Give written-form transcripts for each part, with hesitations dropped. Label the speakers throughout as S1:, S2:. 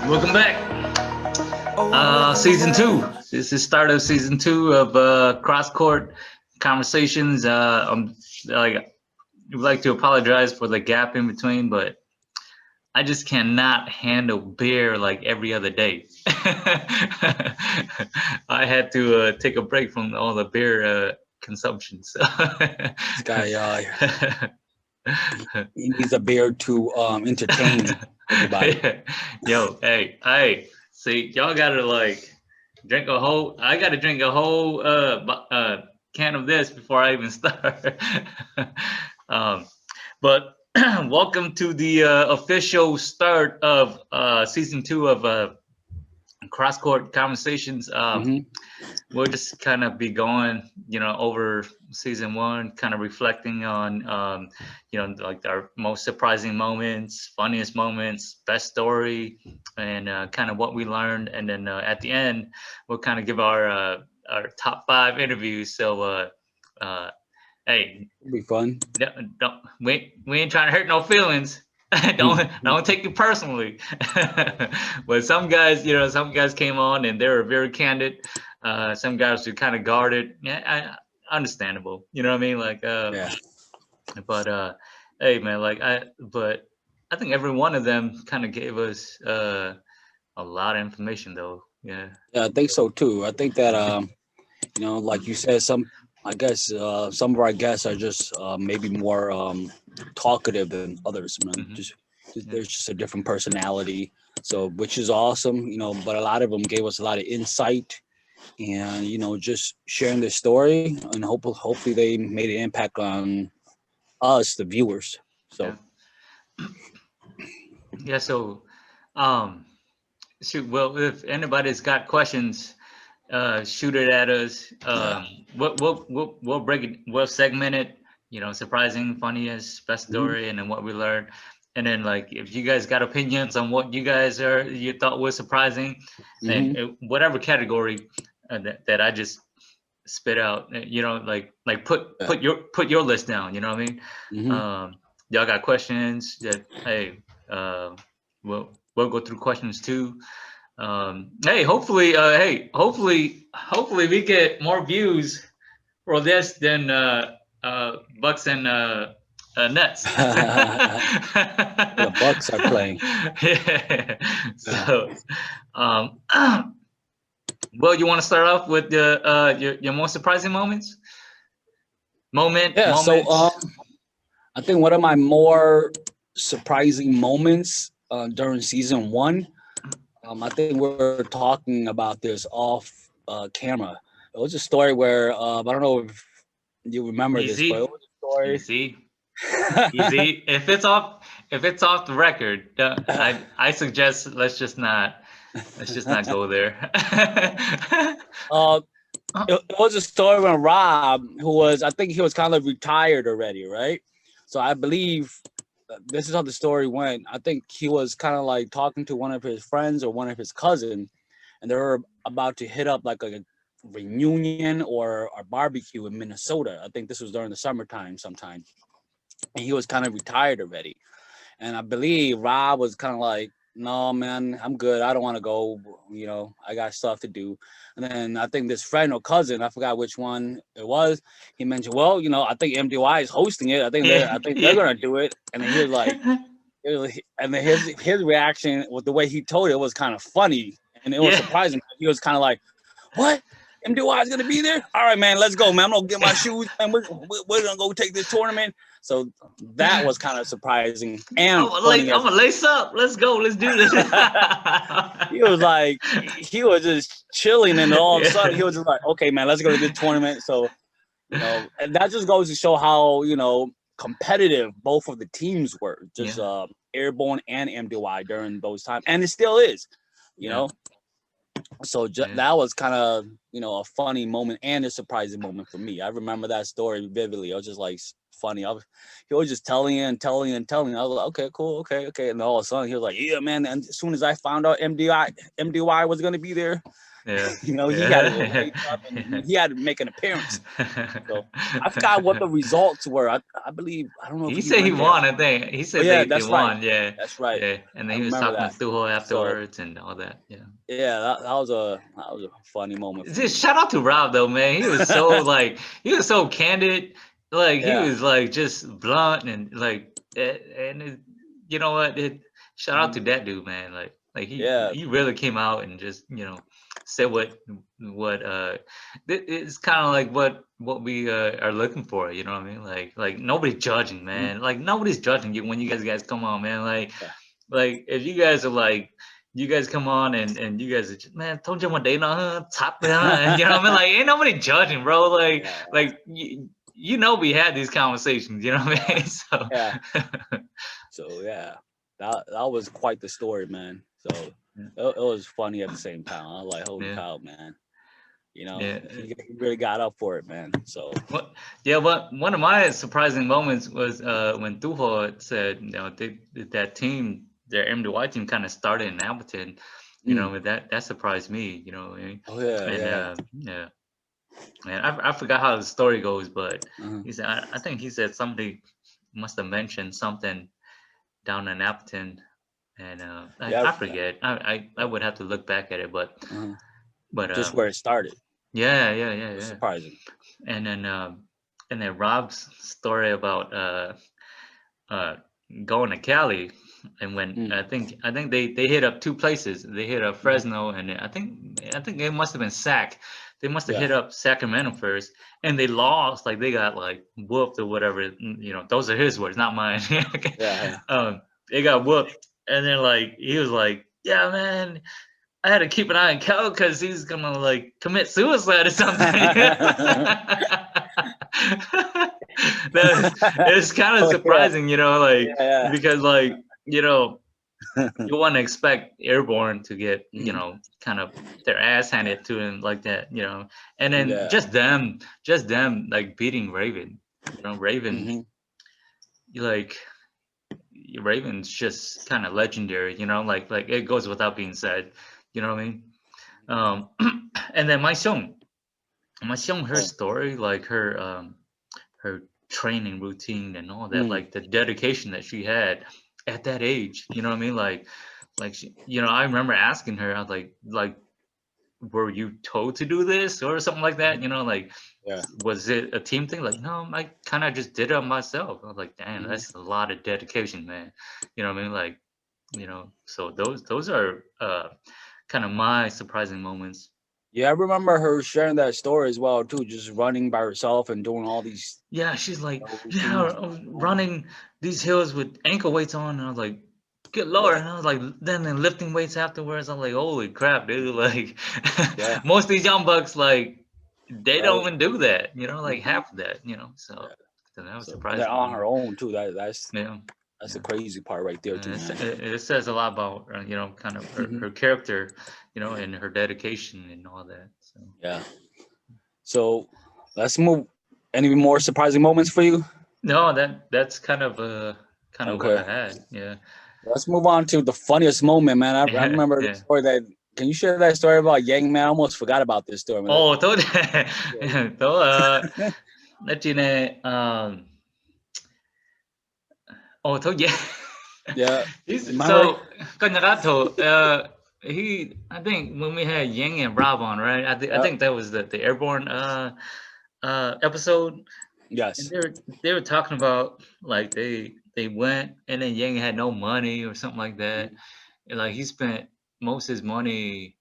S1: Welcome back. Season two. This is start of season two of CrossCourt Conversations. I would like to apologize for the gap in between, but I just cannot handle beer like every other day. I had to take a break from all the beer consumption. So.
S2: This guy, he needs a beer to entertain everybody.
S1: Yo, hey, see, y'all gotta like drink a whole. I gotta drink a whole can of this before I even start. um, but welcome to the official start of season two of CrossCourt Conversations. We'll just kind of be going, over season one, kind of reflecting on, like our most surprising moments, funniest moments, best story, and kind of what we learned. And then at the end, we'll kind of give our top 5 interviews. So, hey,
S2: It'll be fun.
S1: We ain't trying to hurt no feelings. don't take it personally. But some guys came on and they were very candid. Some guys were kind of guarded. Yeah, understandable. You know what I mean? Like,
S2: Yeah.
S1: But hey, man, but I think every one of them kind of gave us a lot of information, though. Yeah.
S2: Yeah, I think so too. I think that like you said, I guess some of our guests are just maybe more talkative than others, man.
S1: Mm-hmm.
S2: There's just a different personality, so which is awesome, But a lot of them gave us a lot of insight, and just sharing their story, and hopefully they made an impact on us, the viewers. So.
S1: Yeah. Yeah. So, um, shoot. Well, if anybody's got questions, shoot it at us. We'll break it. We'll segment it. Surprising, funniest, best story, and then what we learned. And then, like, if you guys got opinions on what you thought was surprising, and whatever category that I just spit out, put your list down. You know what I mean? Y'all got questions that we'll go through questions too. Hopefully we get more views for this than Bucks and Nets.
S2: The Bucks are playing.
S1: Yeah. So, well, you want to start off with your most surprising moments?
S2: Yeah. So, I think one of my more surprising moments during season one. I think we're talking about this off camera. It was a story where I don't know if you remember this, but it was a story.
S1: Easy. If it's off the record, I suggest let's just not go there.
S2: It was a story when Rob, I think he was kind of retired already, right? So I believe this is how the story went. I think he was kind of like talking to one of his friends or one of his cousins, and they were about to hit up like a reunion or a barbecue in Minnesota. I think this was during the summertime sometime. And he was kind of retired already. And I believe Rob was kind of like, no, man, I'm good. I don't want to go. I got stuff to do. And then I think this friend or cousin, I forgot which one it was, he mentioned, well, I think MDY is hosting it. I think they're gonna do it. And then he was like, and then his reaction with the way he told it was kind of funny, and it was surprising. He was kind of like, what? MDY is gonna be there? All right, man, let's go, man. I'm gonna get my shoes, and we're gonna go take this tournament. So that was kind of surprising. And
S1: I'm gonna lace up. Let's go. Let's do this.
S2: He was just chilling, and all of a sudden he was just like, okay, man, let's go to this tournament. So, and that just goes to show how, competitive both of the teams were, just Airborne and MDY during those times. And it still is, you know. So that was kind of, a funny moment and a surprising moment for me. I remember that story vividly. I was just like, funny. He was just telling and telling. I was like, okay, cool, okay. And all of a sudden he was like, yeah, man. And as soon as I found out MDY was going to be there,
S1: Yeah.
S2: You know, he had to wake up and he had to make an appearance. So I forgot what the results were. I believe, I don't know if
S1: He
S2: he
S1: said he
S2: went there.
S1: won. I think he
S2: Oh
S1: said
S2: yeah,
S1: they
S2: that's right.
S1: won. Yeah,
S2: That's right.
S1: yeah. And then
S2: I
S1: he was
S2: remember
S1: talking
S2: that.
S1: to Tuho
S2: So
S1: afterwards and all that. Yeah.
S2: yeah, that was a funny moment for me.
S1: Just shout out to Rob though, man. He was so like he was so candid. Like he
S2: Yeah.
S1: was like just blunt and like and you know what? Shout out to that dude, man. Like
S2: Yeah.
S1: he really came out and just said what it's kind of like what we are looking for. You know what I mean? Like nobody's judging, man. Like nobody's judging you when you guys come on, man.
S2: Yeah.
S1: Like if you guys are like. You guys come on and you guys are just, man, told you one day, top, you know what I mean? Like, ain't nobody judging, bro. Like you know, we had these conversations, you know what I mean? So,
S2: Yeah. So yeah, that was quite the story, man. So it was funny at the same time. I was like, holy cow, man. You know, he really got up for it, man. So
S1: one of my surprising moments was when Tuho said, that team, their MDY team, kind of started in Appleton. That surprised me. You know,
S2: oh yeah,
S1: and yeah, and I forgot how the story goes, but he said I think he said somebody must have mentioned something down in Appleton, and I forget. I would have to look back at it, but
S2: just where it started.
S1: Yeah.
S2: Surprising.
S1: And then Rob's story about going to Cali, and when I think they hit up two places. They hit up Fresno, and I think it must have been Sac. They must have hit up Sacramento first, and they lost. Like they got like whooped or whatever. Those are his words, not mine. They got whooped, and then like he was like, "Yeah, man, I had to keep an eye on Cal because he's gonna like commit suicide or something." It's kind of surprising, because like you want to expect Airborne to get kind of their ass handed to him like that, and then just them like beating Raven, Raven, like Raven's just kind of legendary, like it goes without being said, you know what I mean? And then her story, like her training routine and all that, like the dedication that she had at that age, you know what I mean? Like she, I remember asking her, I was like, were you told to do this or something like that? Was it a team thing? Like, no, I kind of just did it myself. I was like, damn, that's a lot of dedication, man. You know what I mean? Like, so those are kind of my surprising moments.
S2: Yeah, I remember her sharing that story as well too, just running by herself and doing all these.
S1: Yeah, she's like, I was running these hills with ankle weights on, and I was like, good lord. And I was like, then lifting weights afterwards. I'm like, holy crap, dude. Like most of these young bucks, like they don't even do that, like half of that, so that was surprising.
S2: They're on her own too. That's
S1: That's
S2: the crazy part right there too.
S1: It says a lot about kind of her character, and her dedication and all that. So
S2: yeah. So let's move. Any more surprising moments for you?
S1: No, that's kind of what I had. Yeah.
S2: Let's move on to the funniest moment, man. I remember the story that. Can you share that story about Yang, man? I almost forgot about this story. Man.
S1: Oh, tốt. Nói chuyện này yeah. So Kanyarato, I think when we had Yang and Rob on, right? I think that was the Airborne episode.
S2: Yes.
S1: And they were talking about like they went and then Yang had no money or something like that. And, like he spent most of his money.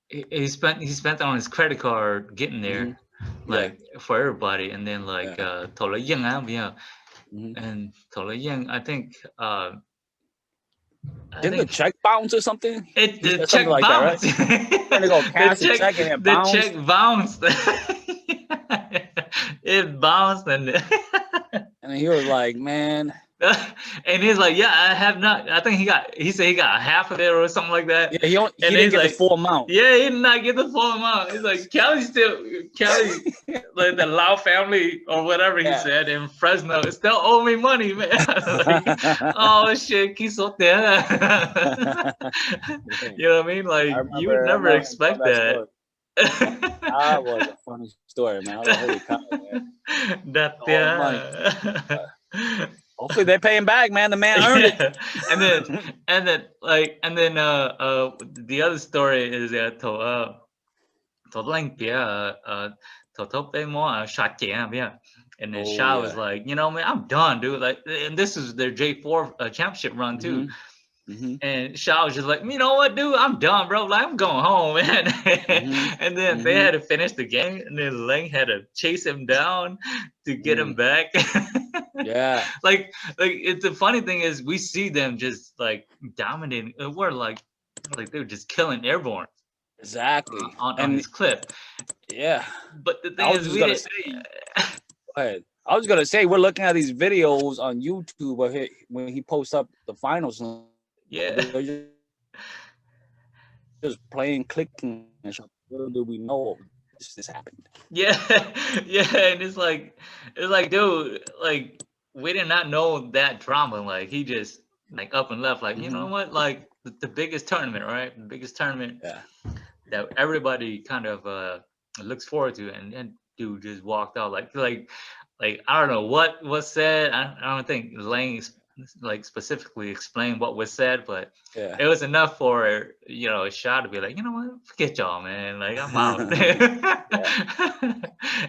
S1: He spent on his credit card getting there, like for everybody, and then like Tola Yang, and Tola Yang, I think.
S2: Didn't the check bounce or something?
S1: The check bounced.
S2: Trying to go cash the check and it bounced.
S1: The check bounced. It bounced and
S2: he was like, man,
S1: And he's like, yeah, I have not. I think he said he got half of it or something like that.
S2: Yeah, he
S1: And
S2: didn't
S1: he's
S2: get the
S1: like,
S2: full amount.
S1: yeah, he did not get the full amount. He's like, Kelly, like the Lau family or whatever he
S2: Yeah.
S1: said in Fresno, still owe me money, man. Like, oh shit, quisote. You know what I mean? Like, you would
S2: I
S1: never
S2: remember him telling
S1: expect
S2: that
S1: that.
S2: story. Man, that was a funny story, man. I was like, holy cow, man.
S1: That
S2: All the money.
S1: yeah.
S2: Hopefully they pay him back, man. The man earned it.
S1: Yeah. And then the other story is that to link to pay more shot jam, yeah. And then
S2: Oh
S1: Sha was
S2: yeah.
S1: like, you know, man, I'm done, dude. Like, and this is their J4 championship run too.
S2: Mm-hmm.
S1: And Shaw was just like, you know what, dude, I'm done, bro. Like, I'm going home, man.
S2: Mm-hmm.
S1: And then they had to finish the game, and then Lang had to chase him down to get him back.
S2: Yeah.
S1: like it's the funny thing is we see them just like dominating. We're like they're just killing Airborne
S2: Exactly.
S1: on
S2: And
S1: this clip.
S2: yeah,
S1: But the thing
S2: I was
S1: is,
S2: just
S1: we
S2: gonna
S1: did.
S2: say. Go ahead. I was gonna say we're looking at these videos on YouTube of when he posts up the finals.
S1: Yeah.
S2: They're just playing, clicking, and shit. Little do we know this happened.
S1: Yeah, yeah, and it's like, dude, like we did not know that drama. Like he just like up and left. Like, you know what? Like the biggest tournament, right? The biggest tournament
S2: Yeah.
S1: that everybody kind of looks forward to, and then dude just walked out. Like I don't know what was said. I don't think Lang like specifically explained what was said, but
S2: Yeah.
S1: it was enough for a shot to be like, you know what, forget y'all, man. Like I'm out.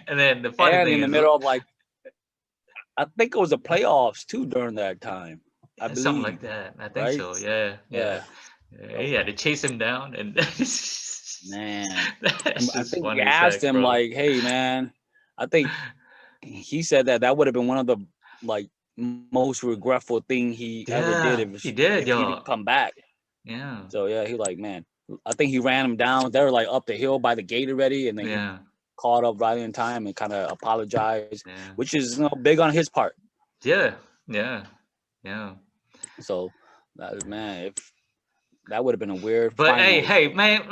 S1: And then the funny
S2: And
S1: thing
S2: in the
S1: is,
S2: middle of like, I think it was the playoffs too during that time. I
S1: something
S2: believe,
S1: like that. I think
S2: right?
S1: so. Yeah, yeah.
S2: So,
S1: He had to chase him down, and
S2: man,
S1: that's
S2: I
S1: just
S2: think he
S1: funny as
S2: asked
S1: heck,
S2: him
S1: bro.
S2: like, "Hey, man," I think he said that would have been one of the like most regretful thing he ever did
S1: Yeah, he
S2: if
S1: did,
S2: he didn't
S1: yo.
S2: come back.
S1: Yeah,
S2: So yeah, he like, man, I think he ran him down. They were like up the hill by the gate already, and then he
S1: yeah,
S2: caught up right in time and kind of apologized,
S1: yeah,
S2: which is big on his part.
S1: yeah, yeah, yeah.
S2: So man, if that would have been a weird
S1: But hey,
S2: finals.
S1: hey, man,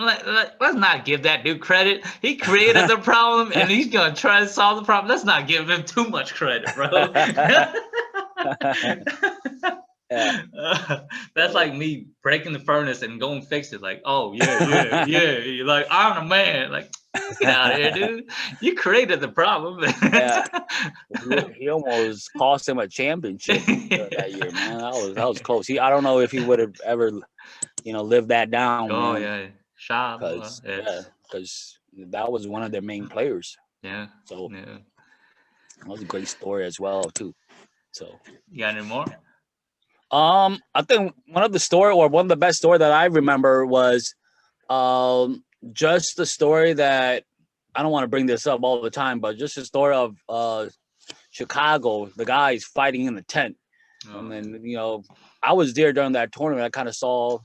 S1: let's not give that dude credit. He created the problem, and he's gonna try to solve the problem. Let's not give him too much credit, bro.
S2: Yeah.
S1: That's like me breaking the furnace and going fix it. Like, oh yeah, yeah, yeah. You're like, I'm the man. Like, get out of here, dude. You created the problem.
S2: Yeah. He almost cost him a championship that year, man. That was close. I don't know if he would have ever, lived that down,
S1: Oh
S2: man.
S1: yeah, sharp.
S2: Because
S1: Yes.
S2: that was one of their main players.
S1: Yeah.
S2: So
S1: Yeah.
S2: that was a great story as well too. So
S1: You got any more?
S2: I think one of the best story that I remember was just the story that I don't want to bring this up all the time, but just the story of Chicago, the guys fighting in the tent.
S1: Oh.
S2: And then, I was there during that tournament. I kind of saw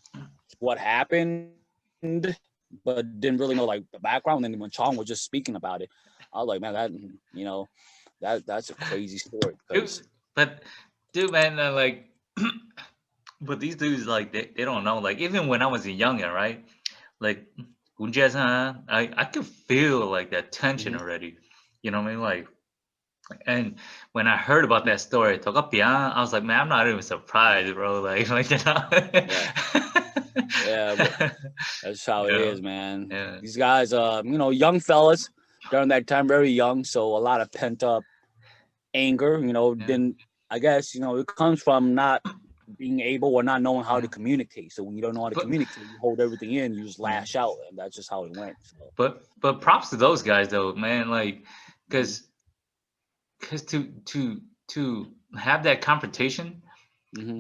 S2: what happened, but didn't really know like the background. And then when Chong was just speaking about it, I was like, man, that's a crazy story.
S1: Dude, man, like, but these dudes, like, they don't know. Like, even when I was a youngin, right? Like, I could feel like that tension already. You know what I mean? Like, and when I heard about that story, I was like, man, I'm not even surprised, bro. Like
S2: Yeah, but that's how it is, man.
S1: Yeah.
S2: These guys, young fellas during that time, very young, so a lot of pent up anger. Didn't I guess it comes from not being able or not knowing how to communicate. So when you don't know how to communicate, you hold everything in, you just lash out, and that's just how it went. So.
S1: But props to those guys though, man. Like, because to have that confrontation,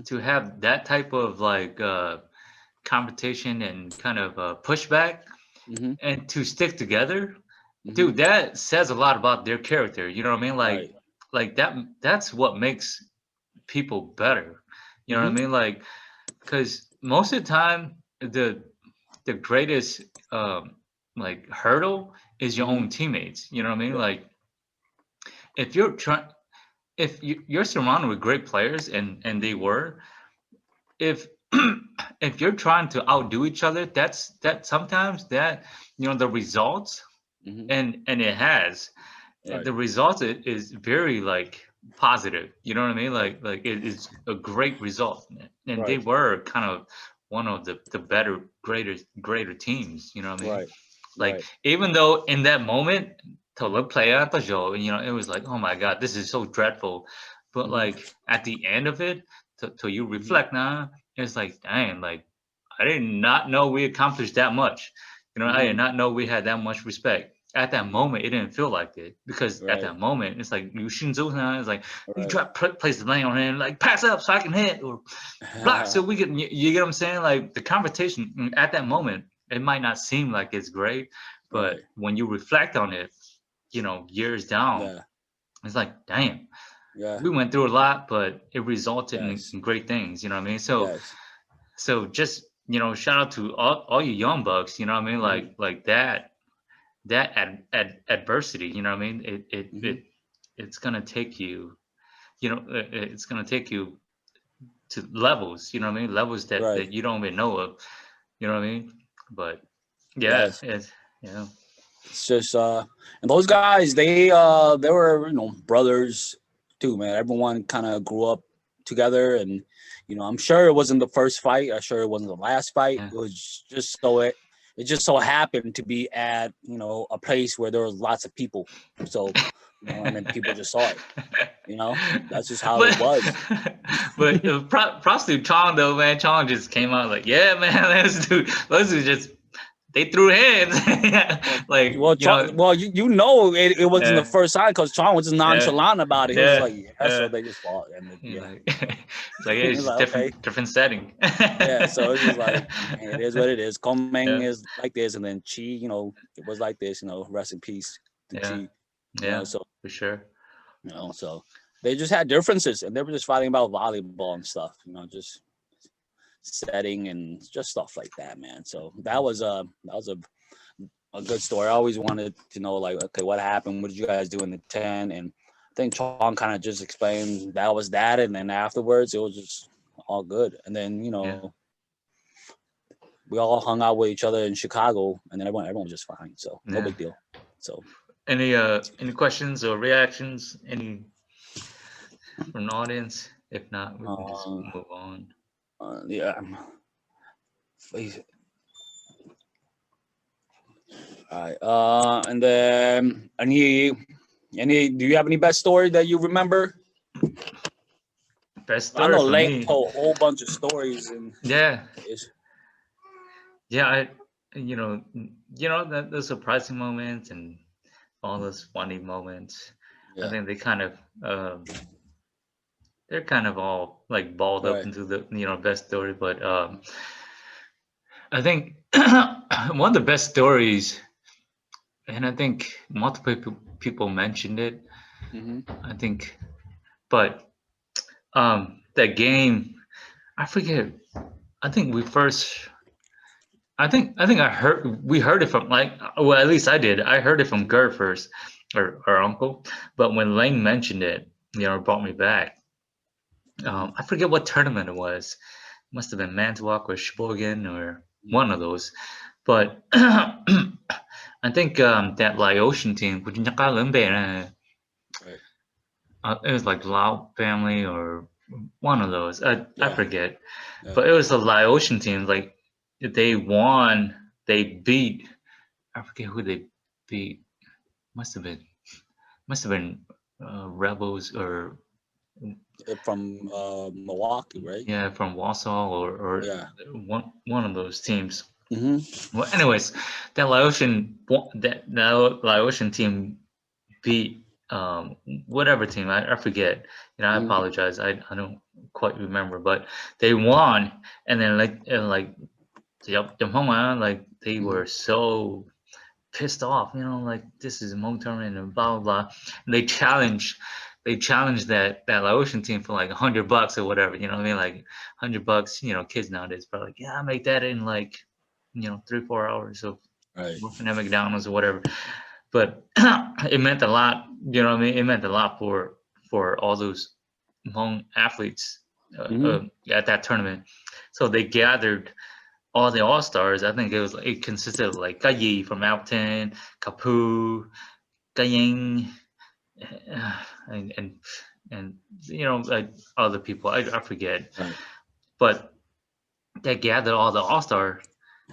S1: to have that type of like competition and kind of pushback, and to stick together, dude, that says a lot about their character. You know what I mean? Like that's what makes people better. You know what I mean? Like, because most of the time, the greatest like hurdle is your own teammates. You know what I mean? Like, if you're trying, if you're surrounded with great players, and they were, if if you're trying to outdo each other, that sometimes that, the results,
S2: Hmm.
S1: and it has,
S2: Right.
S1: the result is very like positive. You know what I mean?
S2: Right.
S1: Like it is a great result, and they
S2: Right.
S1: were kind of one of the better, greater teams. You know what I mean?
S2: Right.
S1: Like,
S2: Right.
S1: even though in that moment, to look play out the show, it was like, oh my god, this is so dreadful. But
S2: Hmm.
S1: like at the end of it, to you
S2: Hmm.
S1: reflect now, it's like, dang, like I did not know we accomplished that much. I did
S2: Hmm.
S1: not know we had that much respect. At that
S2: Hmm.
S1: moment, it didn't feel like it, because at
S2: Right.
S1: that moment, it's like you Shinzu now. It's like you
S2: Right.
S1: place the blame on him, like pass up so I can hit, or block so we can. You get what I'm saying? Like the conversation at that moment, it might not seem like it's great, but
S2: Right.
S1: when you reflect on it, years down,
S2: Yeah.
S1: it's like, damn,
S2: Yeah.
S1: we went through a lot, but it resulted
S2: Yes.
S1: in great things. You know what I mean?
S2: Yes.
S1: So just, shout out to all you young bucks. You know what I mean?
S2: Hmm.
S1: Like that adversity. You know what I mean?
S2: Hmm.
S1: It's gonna take you. It's gonna take you to levels. You know what I mean? Levels
S2: Right.
S1: that you don't even know of. You know what I mean? But yeah,
S2: Yes.
S1: it's yeah.
S2: It's just and those guys, they were, brothers too, man. Everyone kind of grew up together, and I'm sure it wasn't the first fight. I'm sure it wasn't the last fight.
S1: Yeah.
S2: It was just it just so happened to be at a place where there was lots of people. So and then people just saw it. That's just how it
S1: but
S2: was.
S1: props to Chong though, man. Chong just came out like, yeah, man, let's do just they threw hands.
S2: Well,
S1: Like,
S2: it wasn't the
S1: uh,
S2: first time because Chong was just
S1: yeah,
S2: nonchalant about it. He was just
S1: yeah,
S2: like, yeah, so they just fought, and then,
S1: he's
S2: yeah,
S1: like,
S2: so
S1: it's like, hey, it's
S2: it's
S1: just
S2: like, okay,
S1: different setting.
S2: yeah. So it's just like, it is what it is. Komeng
S1: Yeah,
S2: is like this, and then Chi, it was like this. Rest in peace to
S1: yeah,
S2: Chi.
S1: yeah,
S2: So
S1: for sure.
S2: so they just had differences, and they were just fighting about volleyball and stuff. Just setting and just stuff like that, man. So that was a good story. I always wanted to know, like, okay, what happened? What did you guys do in the 10? And I think Chong kind of just explained that was that. And then afterwards, it was just all good. And then,
S1: Yeah.
S2: we all hung out with each other in Chicago, and then everyone was just fine. So no
S1: Yeah.
S2: big deal. So,
S1: Any questions or reactions? Any from the audience? If not, we can just
S2: uh,
S1: move on.
S2: yeah. All right. And then do you have any best story that you remember?
S1: Best
S2: I
S1: story
S2: know
S1: for
S2: Lane
S1: me.
S2: told a whole bunch of stories, and
S1: Yeah,
S2: it's
S1: yeah. That the surprising moments and all those funny moments. I
S2: yeah,
S1: think they're kind of all like balled up
S2: right.
S1: into the best story. But I think one of the best stories, and I think multiple people mentioned it.
S2: Hmm.
S1: I think, but that game, I forget. I think we first. I think we heard it from, like, well, at least I did. I heard it from Gert first, or our uncle. But when Lane mentioned it, it brought me back.
S2: Hmm.
S1: I forget what tournament it was. Must have been Mantuan or Sheboygan or one of those. But I think that Laotian team,
S2: Right.
S1: it was like Lao family or one of those. I
S2: Yeah.
S1: forget.
S2: Yeah.
S1: But it was a Laotian team. Like they won. They beat. I forget who they beat. Must have been must have been Rebels, or
S2: From Milwaukee, right?
S1: yeah, from Warsaw, or
S2: Yeah.
S1: one of those teams.
S2: Hmm.
S1: Well, anyways, that Laotian team beat whatever team, I forget. I
S2: Hmm.
S1: apologize. I don't quite remember, but they won, and then like like they
S2: Hmm.
S1: were so pissed off, like this is a Hmong tournament and blah blah blah. And they challenged that Laotian team for like $100 or whatever, you know what I mean? Like $100, kids nowadays probably like, yeah, I make that in like 3-4 hours of
S2: Right.
S1: working at McDonald's or whatever. But it meant a lot, you know what I mean? It meant a lot for all those Hmong athletes
S2: Mhm.
S1: at that tournament. So they gathered all the all stars. I think it consisted of like Kayi from Alton, Kapu, Kaying, and like other people. I forget,
S2: Right.
S1: but they gathered all the all stars.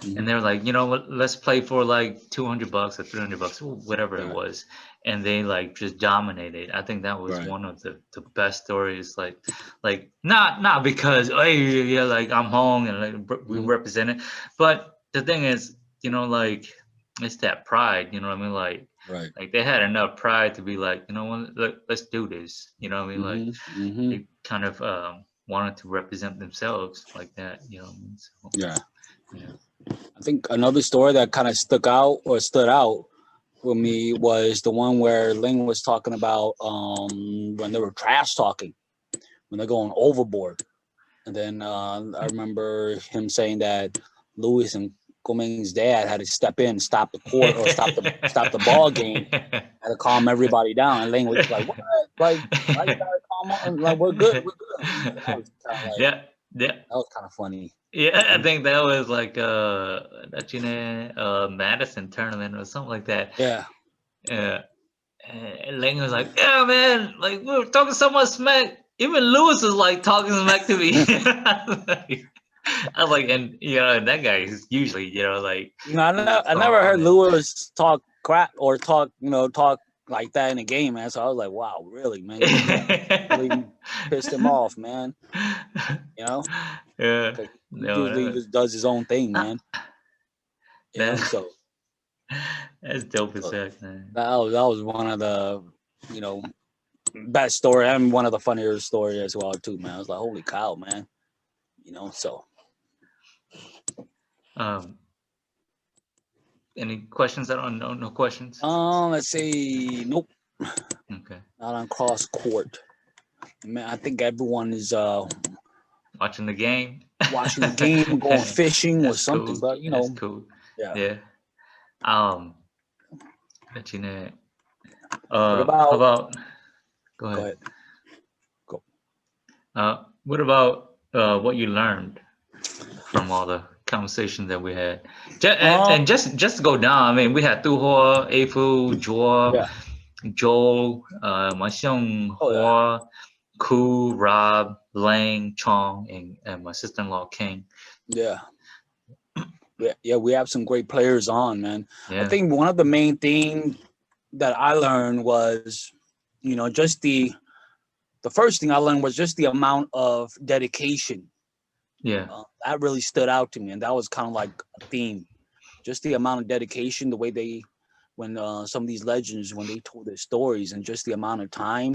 S1: And
S2: Mhm.
S1: they were like, you know what, let's play for like $200 or $300, whatever it
S2: Right.
S1: was. And they like just dominated. I think that was
S2: Right.
S1: one of the best stories. Like not because, hey, yeah, like I'm home and like we
S2: Mhm.
S1: represent it. But the thing is, like it's that pride, you know what I mean?
S2: Right.
S1: Like they had enough pride to be like, you know what, let's do this. You know what I mean? Like
S2: Mhm. Mhm.
S1: they kind of wanted to represent themselves like that, you know what I mean? So,
S2: Yeah.
S1: yeah.
S2: I think another story that kind of stood out for me was the one where Ling was talking about when they were trash talking, when they're going overboard. And then I remember him saying that Lewis and Gomeng's dad had to step in, stop the court or stop the ball game, had to calm everybody down. And Ling was just like, "What? Like, why you gotta calm on? Like, we're good, we're good." You know, that was kind of like
S1: Yeah, yeah,
S2: that was kind of funny.
S1: yeah.
S2: You
S1: I
S2: know?
S1: think that was like that Madison tournament or something like that.
S2: Yeah,
S1: Yeah, and Lang was like, "Yeah, man, like we were talking so much smack. Even Lewis was like talking smack to me." I was like, and and that guy is usually, like
S2: you know,
S1: really
S2: I never
S1: calm
S2: heard
S1: and
S2: Lewis talk crap or talk like that in a game, man. So I was like, wow, really, man, you really pissed him off, man. You know,
S1: yeah,
S2: because he
S1: no,
S2: usually just does his own thing, man. You know,
S1: that
S2: so,
S1: that's dope as
S2: so
S1: heck, man.
S2: that was one of the you know best story and one of the funnier stories as well too, man. I was like, holy cow, man. You know, so
S1: Um, any questions? I don't know. No questions.
S2: let's see. Nope,
S1: Okay.
S2: not on cross court. Man, I think everyone is
S1: Watching the game.
S2: watching the game, going fishing or
S1: That's
S2: something.
S1: cool.
S2: But
S1: That's cool.
S2: yeah.
S1: Yeah. Um, let you know.
S2: What
S1: How
S2: about?
S1: about? Go
S2: Go
S1: ahead.
S2: ahead. Go.
S1: What about what you learned from all the conversations that we had? And
S2: Um.
S1: just to go down. I mean, we had Tu Ho, Afu, Joa,
S2: Yeah.
S1: Joel, Myung
S2: Oh yeah.
S1: Hoa, Ku, Rob, Lang, Chong, and my sister-in-law King.
S2: Yeah. Yeah. Yeah. We have some great players on, man. I
S1: Yeah.
S2: think one of the main things that I learned was, just the first thing I learned was just the amount of dedication.
S1: Yeah.
S2: That really stood out to me, and that was kind of like a theme. Just the amount of dedication, the way when some of these legends, when they told their stories, and just the amount of time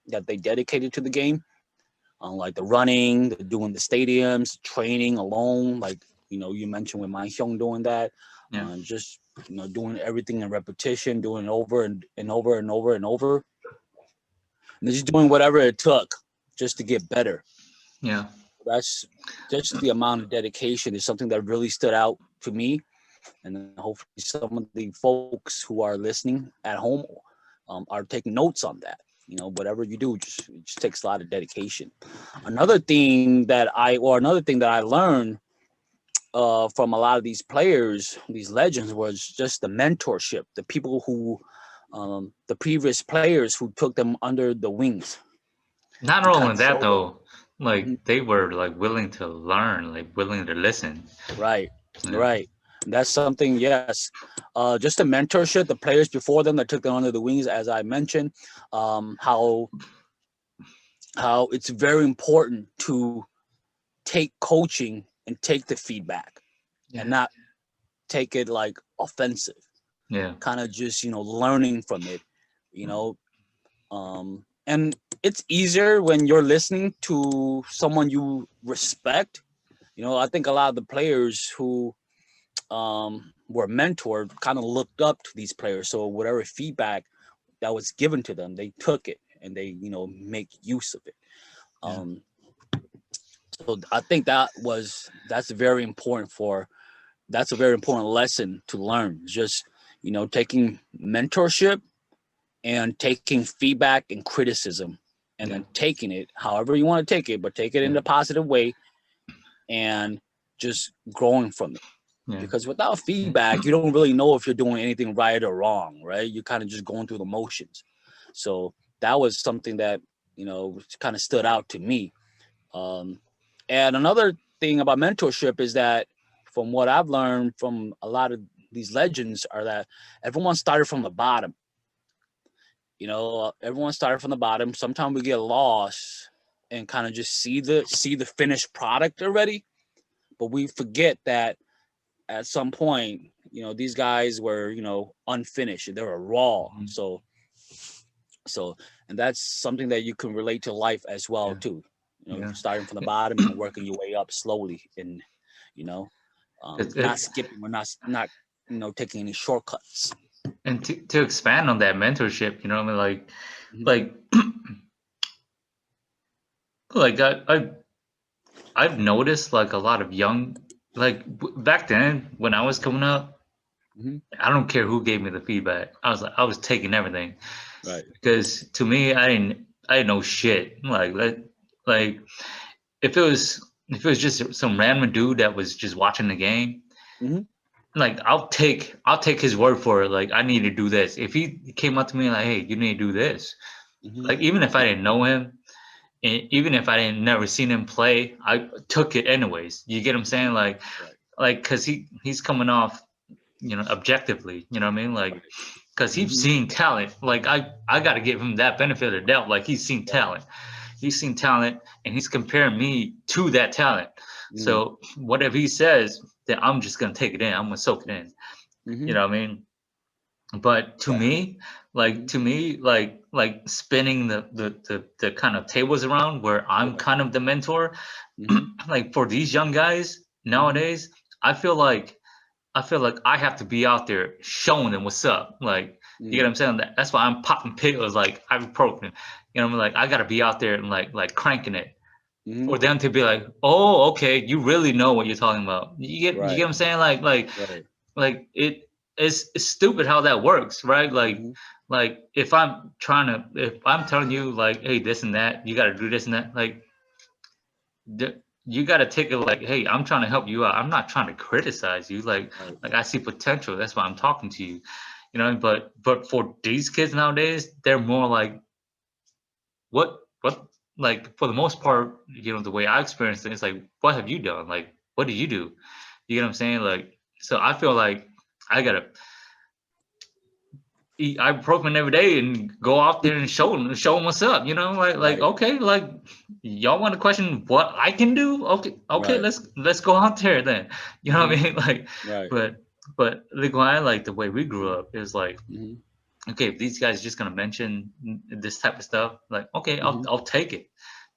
S2: that they dedicated to the game, like the running, the doing the stadiums, training alone, like you mentioned with my Hyung doing that,
S1: Yeah.
S2: just doing everything in repetition, doing it over and over and over and over, and just doing whatever it took just to get better.
S1: Yeah.
S2: That's just the amount of dedication is something that really stood out to me, and then hopefully some of the folks who are listening at home are taking notes on that. Whatever you do, it just takes a lot of dedication. Another thing that I learned from a lot of these players, these legends, was just the mentorship, the people who, the previous players who took them under the wings
S1: Not
S2: to kind
S1: only
S2: of
S1: that
S2: show them.
S1: though,
S2: Mhm.
S1: like they were like willing to learn, like willing to listen.
S2: Right,
S1: Yeah.
S2: right. That's something, yes. Just the mentorship, the players before them that took them under the wings, as I mentioned, how it's very important to take coaching and take the feedback and
S1: Yeah.
S2: not take it like offensive.
S1: Yeah.
S2: Kind of just learning from it, you know. And it's easier when you're listening to someone you respect. I think a lot of the players who were mentored kind of looked up to these players. So whatever feedback that was given to them, they took it and they make use of it.
S1: Yeah.
S2: Um, so I think that's a very important lesson to learn. Just taking mentorship and taking feedback and criticism and then taking it however you want to take it, but take it in a positive way and just growing from it. Because without feedback, you don't really know if you're doing anything right or wrong, right? You're kind of just going through the motions. So that was something that, you know, kind of stood out to me. And another thing about mentorship is that from what I've learned from a lot of these legends are that everyone started from the bottom. You know, everyone started from the bottom. Sometimes we get lost and kind of just see the finished product already, but we forget that at some point, you know, these guys were, you know, unfinished. They were raw. So, and that's something that you can relate to life as well too. You know, starting from the bottom and working your way up slowly, and you know, not skipping or not you know, taking any shortcuts.
S1: And to expand on that mentorship, you know, I mean, like like I've noticed like a lot of young, like back then when I was coming up, I don't care who gave me the feedback. I was taking everything,
S2: right?
S1: Because to me, I didn't know shit. Like if it was just some random dude that was just watching the game, like I'll take his word for it. Like, I need to do this. If he came up to me like, hey, you need to do this, like even if I didn't know him, and even if I didn't never seen him play, I took it anyways. You get what I'm saying? Like because he's coming off, you know, objectively. You know what I mean? Like, because he's seen talent. Like I got to give him that benefit of the doubt. Like, he's seen talent. He's seen talent, and he's comparing me to that talent. So whatever he says, then I'm just gonna take it in. I'm gonna soak it in. You know what I mean? But to me, like spinning the kind of tables around where I'm kind of the mentor, like for these young guys nowadays, I feel like I have to be out there showing them what's up. Like, you get what I'm saying? That's why I'm popping pills like ibuprofen. You know what I mean? Like, I gotta be out there and like cranking it for them to be like, oh, okay, you really know what you're talking about. You get what I'm saying? Like it's stupid how that works, right? Like if I'm telling you like, hey, this and that, you gotta do this and that, like you gotta take it like, hey, I'm trying to help you out. I'm not trying to criticize you. Like I see potential. That's why I'm talking to you. You know, but for these kids nowadays, they're more like, what like, for the most part, you know, the way I experienced it, it's like, what have you done? Like, what do? You get what I'm saying? Like, so I feel like I gotta eat ibuprofen every day and go out there and show them what's up. You know, like okay, like, y'all want to question what I can do? Okay, let's go out there then. You know what I mean? Like, but like the way we grew up is like, okay, if these guys are just gonna mention this type of stuff, like, okay, I'll take it.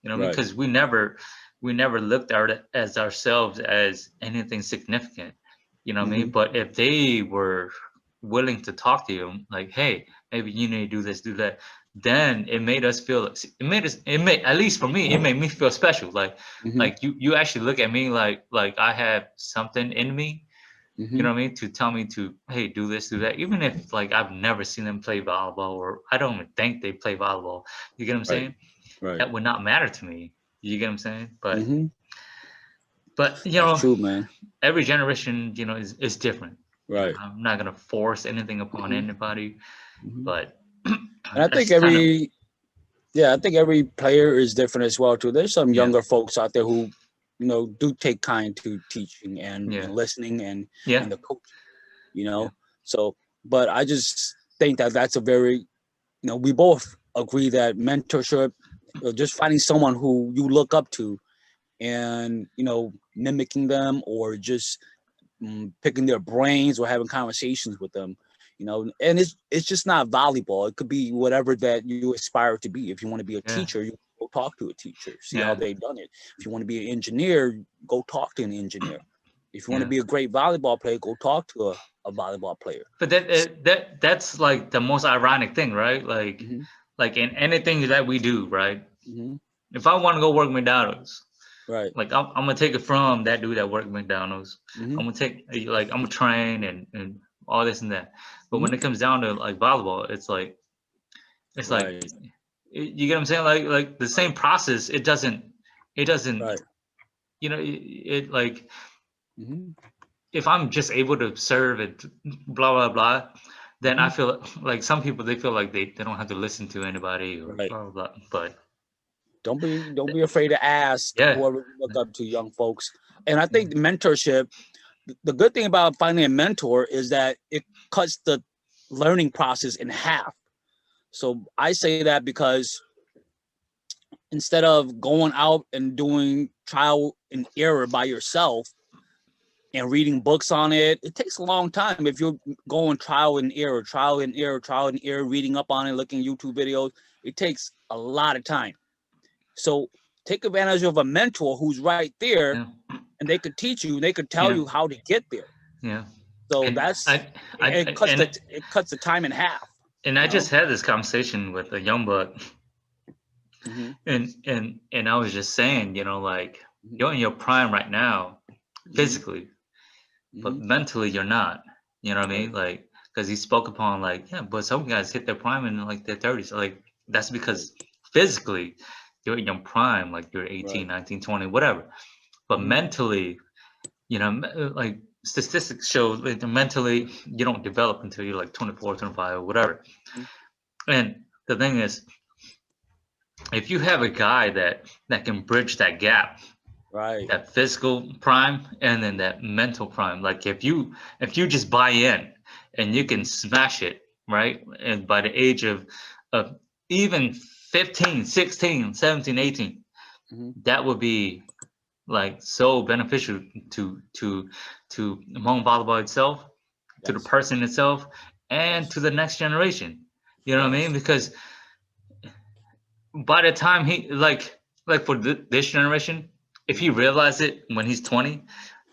S1: You know, because we never looked at it as ourselves as anything significant. You know what I mean? But if they were willing to talk to you, like, hey, maybe you need to do this, do that, then it made us feel. At least for me, it made me feel special. Like you actually look at me like I have something in me. You know what I mean? To tell me to, hey, do this, do that. Even if like I've never seen them play volleyball, or I don't even think they play volleyball. You get what I'm saying? That would not matter to me. You get what I'm saying? But you know,
S2: that's true, man.
S1: Every generation, you know, is different.
S2: Right.
S1: You know, I'm not gonna force anything upon anybody, but
S2: and I think every player is different as well too. There's some younger folks out there who, you know, do take kind to teaching and listening and the coaching, you know. So, but I just think that that's a very, you know, we both agree that mentorship, just finding someone who you look up to and, you know, mimicking them or just picking their brains or having conversations with them, you know. And it's just not volleyball. It could be whatever that you aspire to be. If you want to be a teacher, you go talk to a teacher, see how they've done it. If you want to be an engineer, go talk to an engineer. If you want to be a great volleyball player, go talk to a volleyball player.
S1: But that's like the most ironic thing, right? Like like in anything that we do, right? If I want to go work McDonald's, like I'm gonna take it from that dude that worked McDonald's. I'm gonna take, like, I'm gonna train and all this and that. But when it comes down to like volleyball, it's like You get what I'm saying? Like the same process. It doesn't.
S2: Right.
S1: You know, it like
S2: Mm-hmm.
S1: if I'm just able to serve it, blah blah blah, then I
S2: Mm-hmm.
S1: feel like some people they feel like they don't have to listen to anybody or
S2: Right.
S1: blah blah blah. But
S2: Don't be afraid to ask
S1: yeah,
S2: whoever you look up to, young folks. And I think mentorship, the good thing about finding a mentor is that it cuts the learning process in half. So I say that because instead of going out and doing trial and error by yourself and reading books on it, it takes a long time. If you're going trial and error, trial and error, trial and error, reading up on it, looking at YouTube videos, it takes a lot of time. So take advantage of a mentor who's right there,
S1: yeah,
S2: and they could teach you. They could tell
S1: yeah,
S2: you how to get there.
S1: yeah.
S2: So
S1: And
S2: that's
S1: I
S2: it cuts the time in half.
S1: and I
S2: You
S1: just
S2: know.
S1: had this conversation with a young buck,
S2: Mm-hmm.
S1: and I was just saying, like you're in your prime right now,
S2: Mm-hmm.
S1: physically, but
S2: Mm-hmm.
S1: mentally you're not. You know what I
S2: Right.
S1: mean? Like, because he spoke upon like, yeah, but some guys hit their prime in like their 30s. Like that's
S2: Right.
S1: because physically you're in your prime, like you're 18,
S2: Right.
S1: 19, 20, whatever. But
S2: Mm-hmm.
S1: mentally, like statistics show that mentally you don't develop until you're like 24, 25 or whatever. And the thing is, if you have a guy that can bridge that gap,
S2: Right.
S1: that physical prime and then that mental prime, like if you just buy in and you can smash it, right? And by the age of even 15, 16, 17, 18,
S2: Mm-hmm.
S1: that would be like so beneficial to Hmong volleyball itself, to the
S2: Yes.
S1: person itself, and to
S2: Yes.
S1: the next generation. You know what I mean?
S2: Yes.
S1: Because by the time he like for this generation, if he
S2: Mm-hmm.
S1: realizes it when he's 20,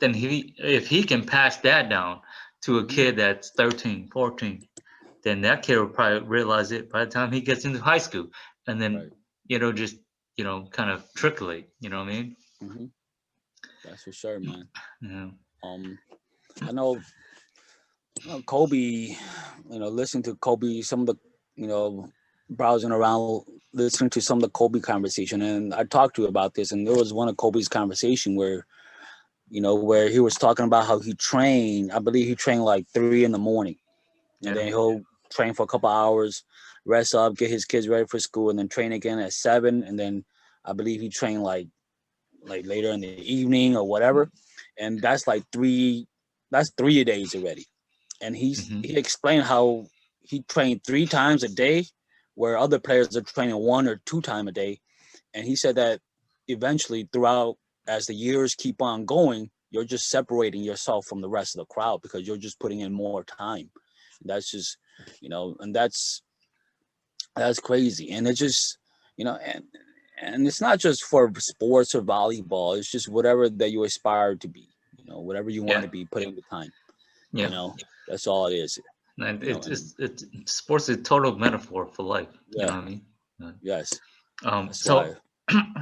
S1: then if he can pass that down to a
S2: Mm-hmm.
S1: kid that's 13, 14, then that kid will probably realize it by the time he gets into high school, and then
S2: Right.
S1: just kind of trickle. You know what I mean?
S2: Mm-hmm. That's for sure, man.
S1: Yeah.
S2: Um, I know, Kobe. Listening to Kobe, some of the, browsing around, listening to some of the Kobe conversation, and I talked to you about this, and there was one of Kobe's conversation where, where he was talking about how he trained. I believe he trained like 3 in the morning, and
S1: Yeah.
S2: then he'll train for a couple hours, rest up, get his kids ready for school, and then train again at 7. And then I believe he trained like later in the evening or whatever, and that's like three. That's 3 days already. And
S1: Hmm.
S2: he explained how he trained 3 times a day, where other players are training 1 or 2 times a day. And he said that eventually, throughout as the years keep on going, you're just separating yourself from the rest of the crowd because you're just putting in more time. That's just, and that's crazy. And it's just, and it's not just for sports or volleyball. It's just whatever that you aspire to be, whatever you want
S1: Yeah.
S2: to be, put in the time, you
S1: Yeah.
S2: know, that's all it is,
S1: And
S2: and
S1: it's sports is a total metaphor for life. You know
S2: yeah,
S1: what I mean?
S2: yes, that's why.
S1: So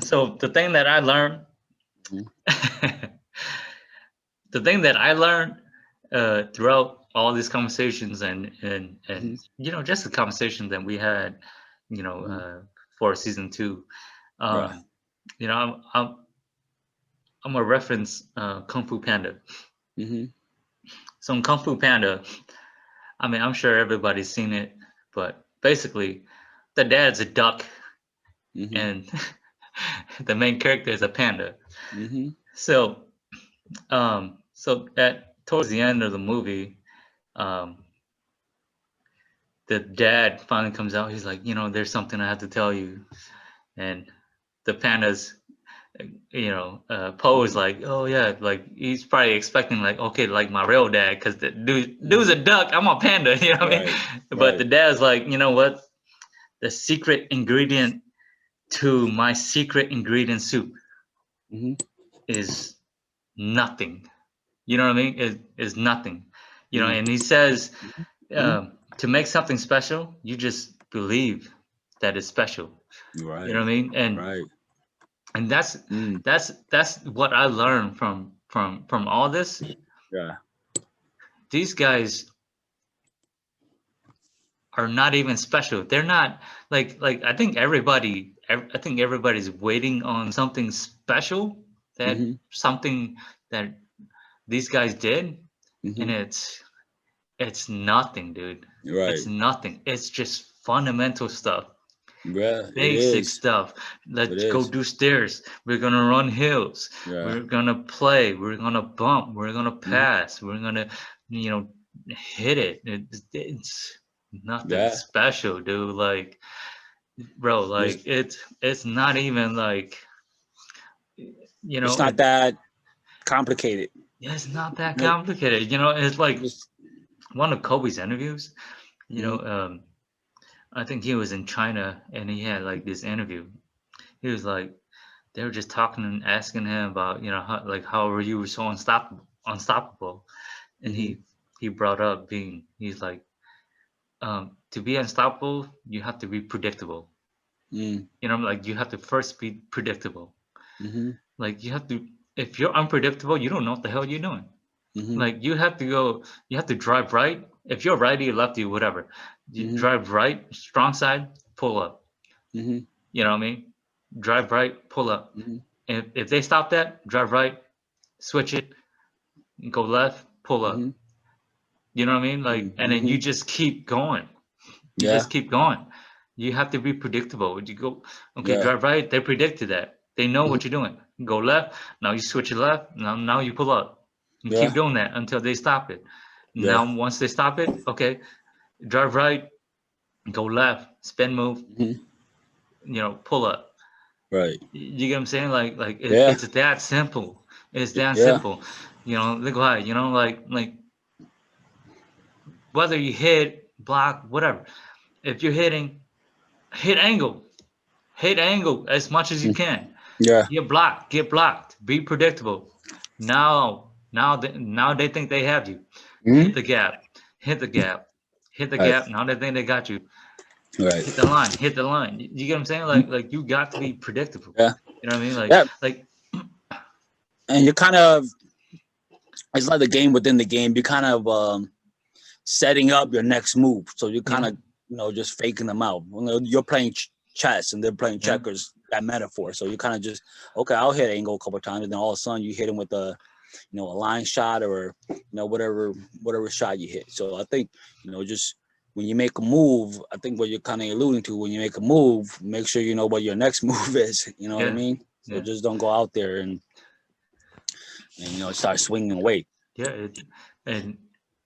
S1: so the thing that I learned,
S2: Mhm,
S1: the thing that I learned throughout all these conversations and
S2: mhm,
S1: just the conversations that we had,
S2: mhm.
S1: for season two,
S2: Right.
S1: um, I'm gonna reference Kung Fu Panda.
S2: Hmm.
S1: So in Kung Fu Panda, I mean, I'm sure everybody's seen it, but basically, the dad's a duck
S2: Hmm.
S1: and the main character is a panda.
S2: Hmm.
S1: So, so at towards the end of the movie, um, the dad finally comes out. He's like, there's something I have to tell you, and the panda's, pose like, oh yeah, like he's probably expecting like, okay, like my real dad, because the dude's a
S2: Hmm.
S1: duck, I'm a panda, you know what I mean?
S2: Right.
S1: But
S2: Right.
S1: the dad's like, you know what? The secret ingredient to my secret ingredient soup
S2: Hmm.
S1: is nothing. You know what I mean? Is nothing.
S2: Hmm.
S1: And he says,
S2: Hmm.
S1: to make something special, you just believe that it's special. You know
S2: Right.
S1: what I mean?
S2: Right.
S1: And that's
S2: Mm.
S1: that's what I learned from all this.
S2: Yeah.
S1: These guys are not even special. They're not like I think everybody's waiting on something special, that
S2: Mm-hmm.
S1: something that these guys did, and
S2: Mm-hmm.
S1: it's nothing, dude. It's
S2: Right.
S1: nothing. It's just fundamental stuff,
S2: Yeah, it
S1: basic
S2: is.
S1: stuff.
S2: It
S1: Let's go
S2: is.
S1: do stairs. We're gonna run hills.
S2: Yeah.
S1: We're gonna play. We're gonna bump. We're gonna
S2: Mm-hmm.
S1: pass. We're gonna, you know, hit it. It's nothing
S2: Yeah.
S1: special, dude. Like, bro,
S2: Just
S1: like it's not even like,
S2: it's not that complicated.
S1: it's not that
S2: No,
S1: complicated. It's like
S2: just
S1: one of Kobe's interviews. You know,
S2: mm-hmm.
S1: um, I think he was in China and he had like this interview. He was like, they were just talking and asking him about, how were you so unstoppable, and
S2: Mm-hmm.
S1: he brought up he's like, to be unstoppable, you have to be predictable.
S2: Mm,
S1: Like you have to first be predictable.
S2: mm-hmm.
S1: Like you have to, if you're unpredictable, you don't know what the hell you're doing.
S2: Mm-hmm.
S1: Like you have to drive right. If you're righty, lefty, whatever, you
S2: Mm-hmm.
S1: drive right, strong side, pull up.
S2: Mm-hmm.
S1: You know what I mean? Drive right, pull up.
S2: Mm-hmm.
S1: If they stop that, drive right, switch it, go left, pull
S2: Mm-hmm.
S1: up. You know what I mean? Like, and then
S2: Mm-hmm.
S1: you just keep going. You
S2: Yeah.
S1: just keep going. You have to be predictable. You go, okay,
S2: Yeah.
S1: drive right. They predicted that. They know
S2: Mm-hmm.
S1: what you're doing. Go left. Now you switch it left. Now you pull up. You
S2: Yeah.
S1: keep doing that until they stop it.
S2: Yeah.
S1: Now once they stop it, okay, drive right, go left, spin move,
S2: Mm-hmm.
S1: pull up.
S2: Right.
S1: You get what I'm saying? Like
S2: Yeah.
S1: it's that simple. It's that
S2: Yeah.
S1: simple. Look at, like whether you hit, block, whatever. If you're hitting, hit angle, hit angle as much as you
S2: Mm.
S1: can.
S2: Yeah.
S1: Get blocked. Be predictable. Now they think they have you.
S2: Mm-hmm.
S1: Hit the gap, hit the gap, hit the
S2: Right.
S1: gap. Now they think they got you.
S2: Right.
S1: Hit the line. You get what I'm saying?
S2: Mhm.
S1: Like you got to be predictable.
S2: Yeah.
S1: You know what I mean?
S2: Yeah.
S1: Like
S2: And you kind of it's like the game within the game. You're kind of setting up your next move. So you're kind
S1: yeah,
S2: of just faking them out. You're playing chess and they're playing
S1: yeah,
S2: checkers. That metaphor. So you kind of just okay. I'll hit angle a couple of times, and then all of a sudden you hit him with a line shot or whatever shot you hit. So I think just when you make a move, I think what you're kind of alluding to when you make a move, make sure you know what your next move is. You know what I
S1: yeah,
S2: mean? So
S1: yeah,
S2: just don't go out there and start swinging away.
S1: yeah. And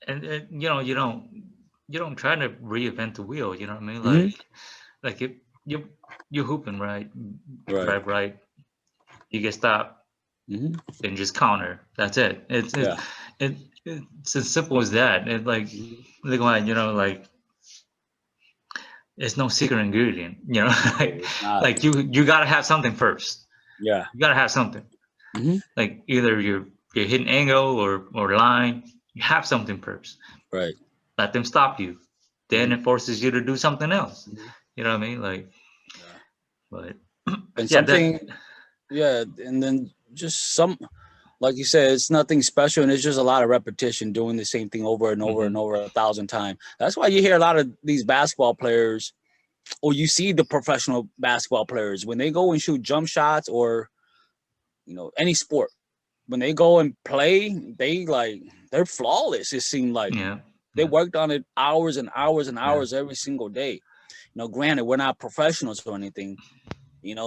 S1: you don't try to reinvent the wheel. You know what I mean?
S2: Mm-hmm.
S1: Like if you're hooping right,
S2: Right.
S1: right, you get stopped,
S2: Mm-hmm.
S1: then just counter. That's it.
S2: Yeah.
S1: It's as simple as that. It like
S2: Mm-hmm.
S1: look like like it's no secret ingredient.
S2: No, it's not.
S1: Like you gotta have something first.
S2: Yeah.
S1: You gotta have something.
S2: Mm-hmm.
S1: Like either you're hitting angle or line. You have something first.
S2: Right.
S1: Let them stop you. Then
S2: Mm-hmm.
S1: it forces you to do something else.
S2: Mm-hmm.
S1: You know what I mean? Like,
S2: Yeah.
S1: but
S2: And
S1: yeah, that
S2: something, yeah, and then just like you said, it's nothing special, and it's just a lot of repetition, doing the same thing over and over and
S1: mhm,
S2: over 1,000 times. That's why you hear a lot of these basketball players, or you see the professional basketball players when they go and shoot jump shots, or any sport. When they go and play, they're flawless. It seemed like
S1: yeah,
S2: they
S1: yeah,
S2: worked on it hours and hours and
S1: yeah,
S2: hours every single day. Granted, we're not professionals or anything,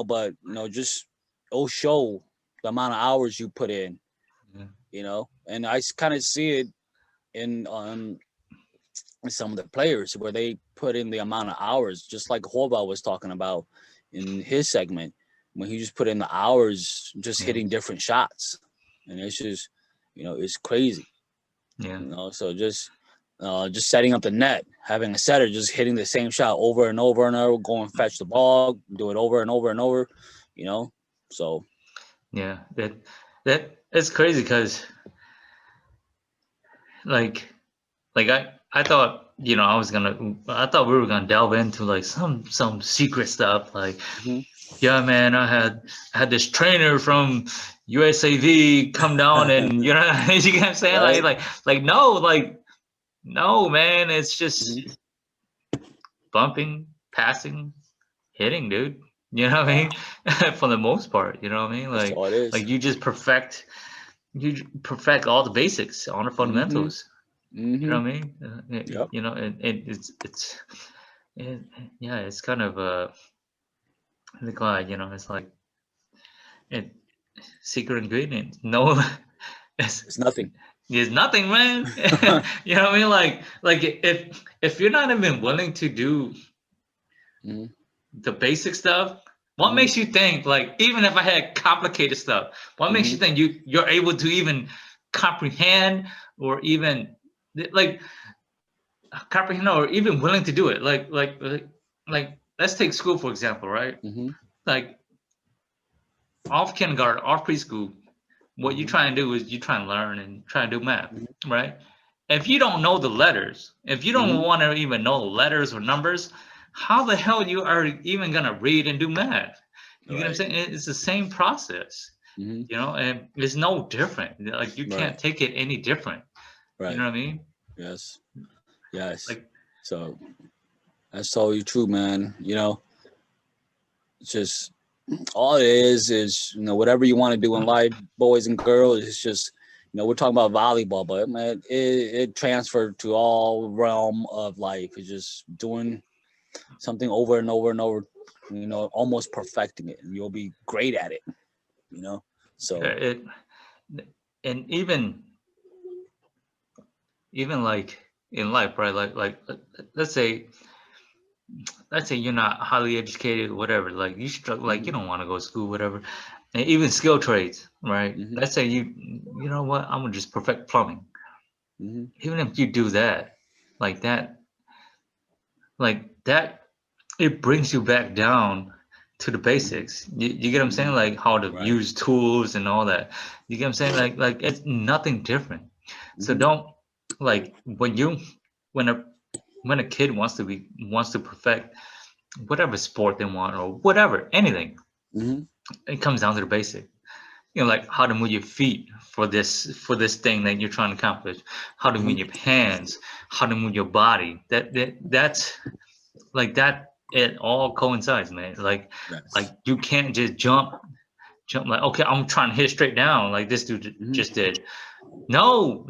S2: but just it'll show the amount of hours you put in,
S1: yeah,
S2: and I kind of see it in some of the players where they put in the amount of hours, just like Horvath was talking about in his segment when he just put in the hours just
S1: yeah,
S2: hitting different shots, and it's just it's crazy,
S1: yeah,
S2: so just setting up the net, having a setter just hitting the same shot over and over and over, go and fetch the ball, do it over and over and over, so
S1: yeah. That it's crazy because like I thought I thought we were gonna delve into like some secret stuff like,
S2: mhm.
S1: yeah, man, I had this trainer from USAV come down and you get what I'm saying?
S2: Right.
S1: Like no, man, it's just
S2: Mhm.
S1: bumping, passing, hitting, dude. You know what I mean? For the most part, you know what I mean?
S2: That's all it is.
S1: Like you just perfect all the basics, all the fundamentals. You know what I mean?
S2: Yep.
S1: You know, and yeah, it's kind of you know, it's like it secret ingredient. No,
S2: It's nothing.
S1: there's nothing, man. You know what I mean? Like if you're not even willing to do
S2: Mhm.
S1: the basic stuff, what
S2: Mhm.
S1: makes you think like even if I had complicated stuff, what makes you
S2: Mhm.
S1: think you're able to even comprehend or even like comprehend or even willing to do it? Like let's take school for example, right?
S2: Mhm.
S1: Like off kindergarten, off preschool, what you
S2: Mhm.
S1: try and do is you try and learn and try and do math,
S2: Mhm.
S1: right? If you don't know the letters, if you don't
S2: Mhm.
S1: want to even know the letters or numbers, how the hell you are even gonna read and do math? You get what I'm
S2: Right.
S1: saying? It's the same process,
S2: Mhm.
S1: you know, and it's no different. Like you
S2: Right.
S1: can't take it any different. You know
S2: Right.
S1: what I mean?
S2: Yes. Yes.
S1: Like
S2: So that's totally true, man. It's just all it is whatever you want to do in life, boys and girls. It's just we're talking about volleyball, but man, it transferred to all realm of life. It's just doing something over and over and over, almost perfecting it, and you'll be great at it. So
S1: it, and even like in life, right? Like let's say you're not highly educated, whatever. Like you struggle, like you
S2: mhm,
S1: don't want to go to school, whatever. And even skill trades, right?
S2: mhm,
S1: Let's say you know what, I'm gonna just perfect plumbing.
S2: mhm,
S1: Even if you do that, like that, like that, it brings you back down to the
S2: mhm,
S1: basics. You get what I'm saying?
S2: mhm.
S1: Like how to
S2: Right.
S1: use tools and all that. You get what I'm saying? Like it's nothing different. So
S2: Mhm,
S1: don't like when a kid wants to perfect whatever sport they want or whatever anything,
S2: mhm,
S1: it comes down to the basic. You know, like how to move your feet for this thing that you're trying to accomplish, how to move
S2: mhm.
S1: your hands, how to move your body. That's like that. It all coincides, man. Like
S2: Yes.
S1: you can't just jump like okay, I'm trying to hit straight down like this dude
S2: Mhm,
S1: just did. No,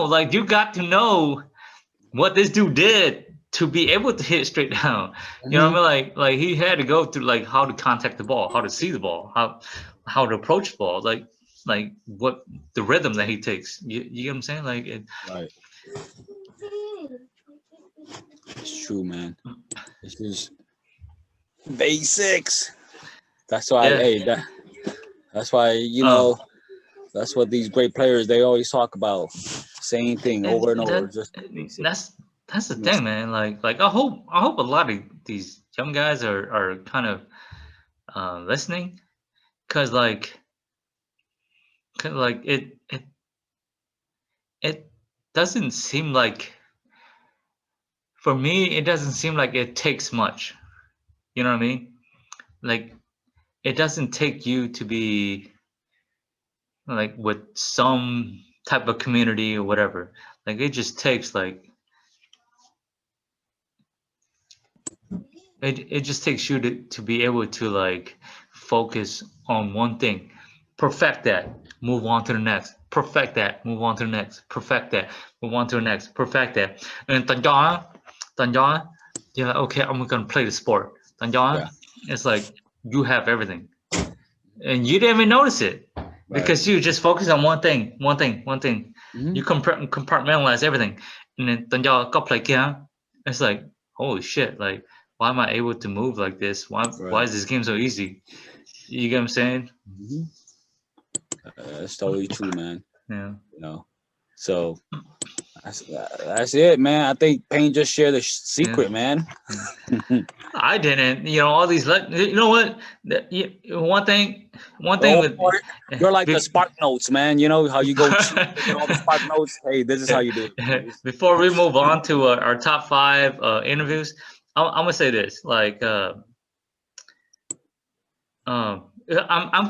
S1: like you got to know what this dude did to be able to hit straight down. You know what
S2: mhm.
S1: I mean? Like he had to go through like how to contact the ball, how to see the ball, how to approach the ball, like what the rhythm that he takes. You get what I'm saying? Like it,
S2: Right. It's true, man. It's just basics. That's why,
S1: yeah.
S2: hey, that's why
S1: Um,
S2: that's what these great players they always talk about. Same thing over and
S1: and
S2: over,
S1: that
S2: just basics.
S1: that's the thing,
S2: Yes.
S1: man. Like I hope a lot of these young guys are kind of listening, cause like it doesn't seem like for me it doesn't seem like it takes much. You know what I mean? Like it doesn't take you to be like with some type of community or whatever. Like it just takes like it just takes you to be able to like focus on one thing, perfect that, move on to the next, perfect that, move on to the next, perfect that, move on to the next, perfect that. And Tanjong, you're like, okay, I'm gonna play the sport.
S2: Yeah.
S1: Tanjong, it's like you have everything. And you didn't even notice it
S2: Right.
S1: because you just focus on one thing, one thing, one thing.
S2: Hmm.
S1: You compartmentalize everything, and then then y'all go play game. It's like holy shit! Like why am I able to move like this? Why
S2: Right.
S1: is this game so easy? You get what I'm saying?
S2: Hmm. That's totally true, man.
S1: Yeah.
S2: You know. So that's it, man. I think Payne just shared the
S1: Yeah.
S2: secret, man.
S1: I didn't. You know all these. You know what? One thing. One thing
S2: Oh,
S1: with.
S2: you're like the Spark Notes, man. You know how you go look at all the Spark Notes. Hey, this is how you do it.
S1: Before we move on to our top five interviews, I'm gonna say this. Like, I'm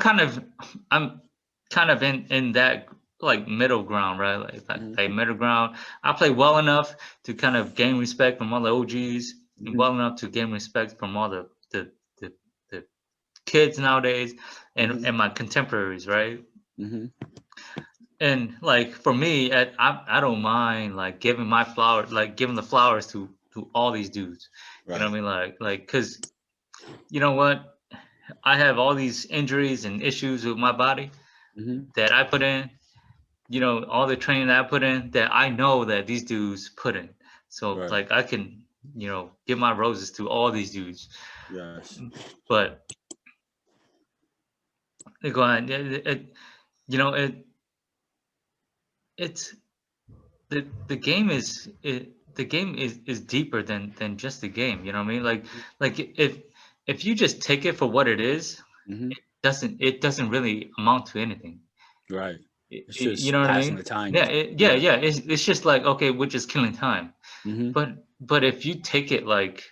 S1: kind of in that like middle ground, right? Like middle ground. I play well enough to kind of gain respect from all the OGs, and well enough to gain respect from all the kids nowadays, and my contemporaries, right? And like for me, I don't mind like giving my flowers, like giving the flowers to all these dudes. You know what I mean? Like because you know what, I have all these injuries and issues with my body that I put in. You know, all the training that I put in that I know that these dudes put in. So like I can, you know, give my roses to all these dudes.
S2: Yes.
S1: But go on. You know, it's the game the game is deeper than just the game. You know what I mean? Like if you just take it for what it is, it doesn't really amount to anything.
S2: Right. It's
S1: You
S2: just
S1: know what I
S2: passing
S1: mean?
S2: the time.
S1: Yeah, yeah. It's just like, okay, we're just killing time. But if you take it like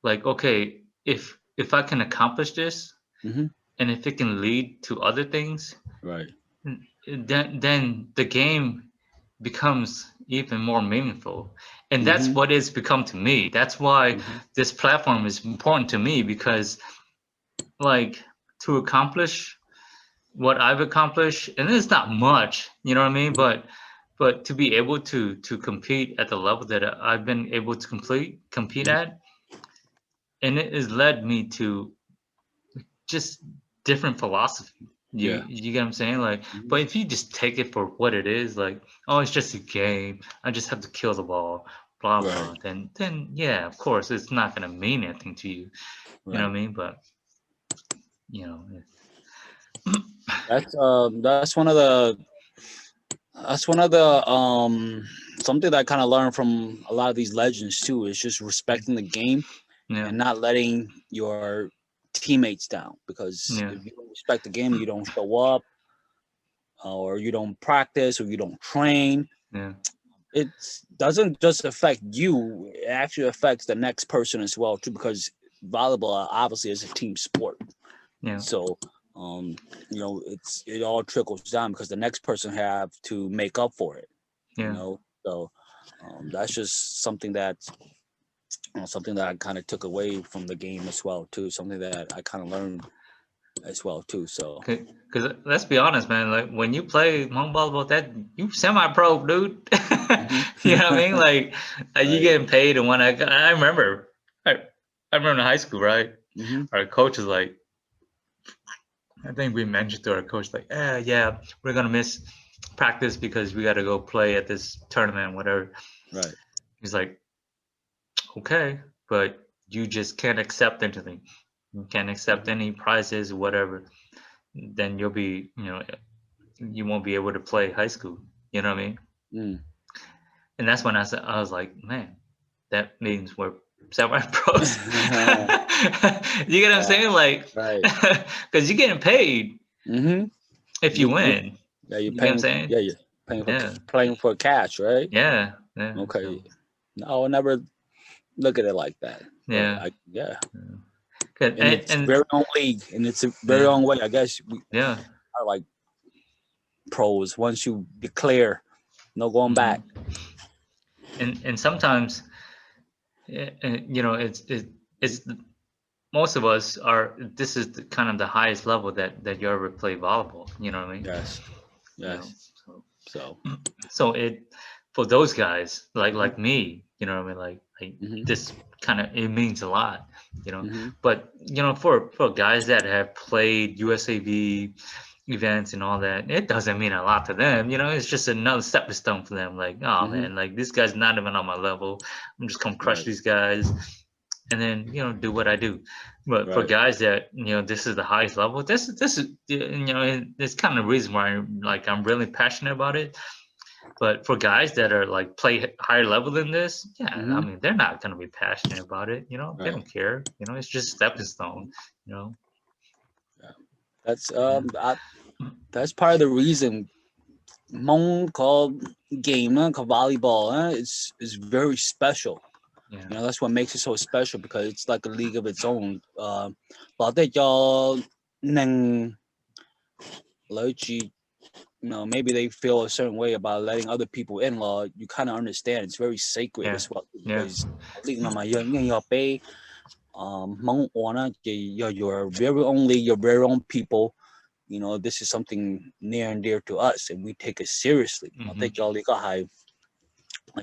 S1: okay, if I can accomplish this, and if it can lead to other things,
S2: Right.
S1: then the game becomes even more meaningful. And that's what it's become to me. That's why this platform is important to me, because like to accomplish what I've accomplished, and it's not much, you know what I mean? But to be able to compete at the level that I've been able to compete at, and it has led me to just different philosophy. You get what I'm saying? Like, but if you just take it for what it is, like, oh, it's just a game, I just have to kill the ball, blah blah, then yeah, of course it's not gonna mean anything to you. You know what I mean? But you know,
S2: that's one of the something that I kind of learned from a lot of these legends too, is just respecting the game
S1: yeah,
S2: and not letting your teammates down, because
S1: yeah,
S2: if you don't respect the game, you don't show up, or you don't practice, or you don't train,
S1: yeah,
S2: it doesn't just affect you, it actually affects the next person as well too, because volleyball obviously is a team sport.
S1: yeah,
S2: So you know, it all trickles down because the next person have to make up for it, you
S1: yeah.
S2: know. So that's just something that something that I kind of took away from the game as well too, something that I kind of learned as well too. So
S1: Because let's be honest, man. Like when you play home volleyball, that you semi-pro, dude. You know what I mean? Like you getting paid, and when I remember, I remember in high school, right? Our coach is like, I think we mentioned to our coach like, yeah, we're gonna miss practice because we got to go play at this tournament, whatever.
S2: right.
S1: He's like, okay, but you just can't accept anything. You can't accept any prizes or whatever. Then you'll be, you know, you won't be able to play high school. You know what I mean? And that's when I was like, man, that means we're semi-pros. You get what I'm saying? Like,
S2: Right.
S1: because you're getting paid if you
S2: You,
S1: win.
S2: yeah, you're
S1: You get what I'm
S2: paying.
S1: saying?
S2: Yeah, you're paying for
S1: Yeah,
S2: playing for cash, right?
S1: yeah, yeah.
S2: Okay.
S1: So,
S2: No, I never look at it like that. But
S1: yeah.
S2: yeah, and it's
S1: And
S2: very own league, and it's a very
S1: yeah,
S2: own way. I guess we
S1: yeah.
S2: are like pros. Once you declare, no going back.
S1: And sometimes, you know, it's most of us are. This is kind of the highest level that you ever play volleyball. You know what I mean?
S2: Yes,
S1: You know,
S2: yes. So,
S1: so it for those guys like me, you know what I mean? Like this kind of it means a lot, you know. But you know, for guys that have played USAV events and all that, it doesn't mean a lot to them. You know, it's just another stepping stone for them. Like, oh man, like this guy's not even on my level. I'm just gonna crush
S2: right,
S1: these guys, and then you know do what I do. But for
S2: right.
S1: guys that you know this is the highest level, this is you know it's kind of the reason why I'm really passionate about it. But for guys that are like play higher level than this, yeah, I mean they're not gonna be passionate about it. You know, they
S2: Right.
S1: don't care. You know, it's just stepping stone. You know,
S2: Yeah. That's
S1: yeah,
S2: that's part of the reason Hmong called game called volleyball. It's very special.
S1: yeah,
S2: You know, that's what makes it so special, because it's like a league of its own. Và để cho nên lợi maybe they feel a certain way about letting other people in law. You kind of understand it's very sacred
S1: Yeah.
S2: as well
S1: Yeah.
S2: because at least mà your pay mong ona your very own league, your very own people. This is something near and dear to us, and we take it seriously.
S1: Mm-hmm.
S2: Take y'all like a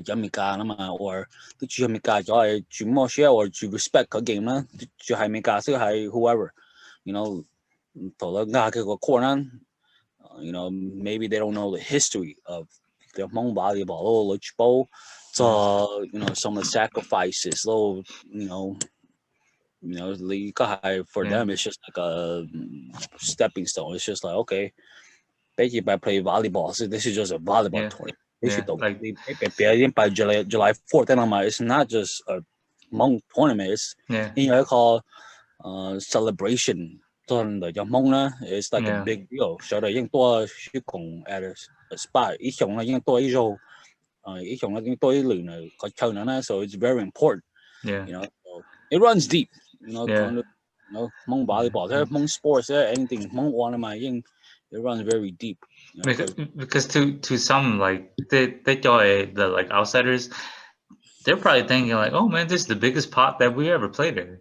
S2: Jamaica or the Jamaica joy to Moshe or to respect a game, to Jamaica, whoever, you know, to look like a corner, maybe they don't know the history of the Hmong volleyball, little bowl. So, some of the sacrifices, little, for
S1: Yeah.
S2: them, it's just like a stepping stone. It's just like, okay, basically by play volleyball. So this is just a volleyball
S1: Yeah.
S2: tournament.
S1: Yeah.
S2: Basically,
S1: Like,
S2: by July 4th, it's not just a Hmong tournament. It's
S1: yeah.
S2: called celebration. It's like a
S1: Yeah.
S2: big deal. So the yung tua xu kong at a spot. Yung tua iso, yung tua ilu na na. So it's very important.
S1: Yeah.
S2: So it runs deep.
S1: Yeah.
S2: Hmong volleyball, Hmong sports, anything Hmong one it runs very deep.
S1: Because to some, like, they the like outsiders, they're probably thinking like, oh man, this is the biggest pot that we ever played in.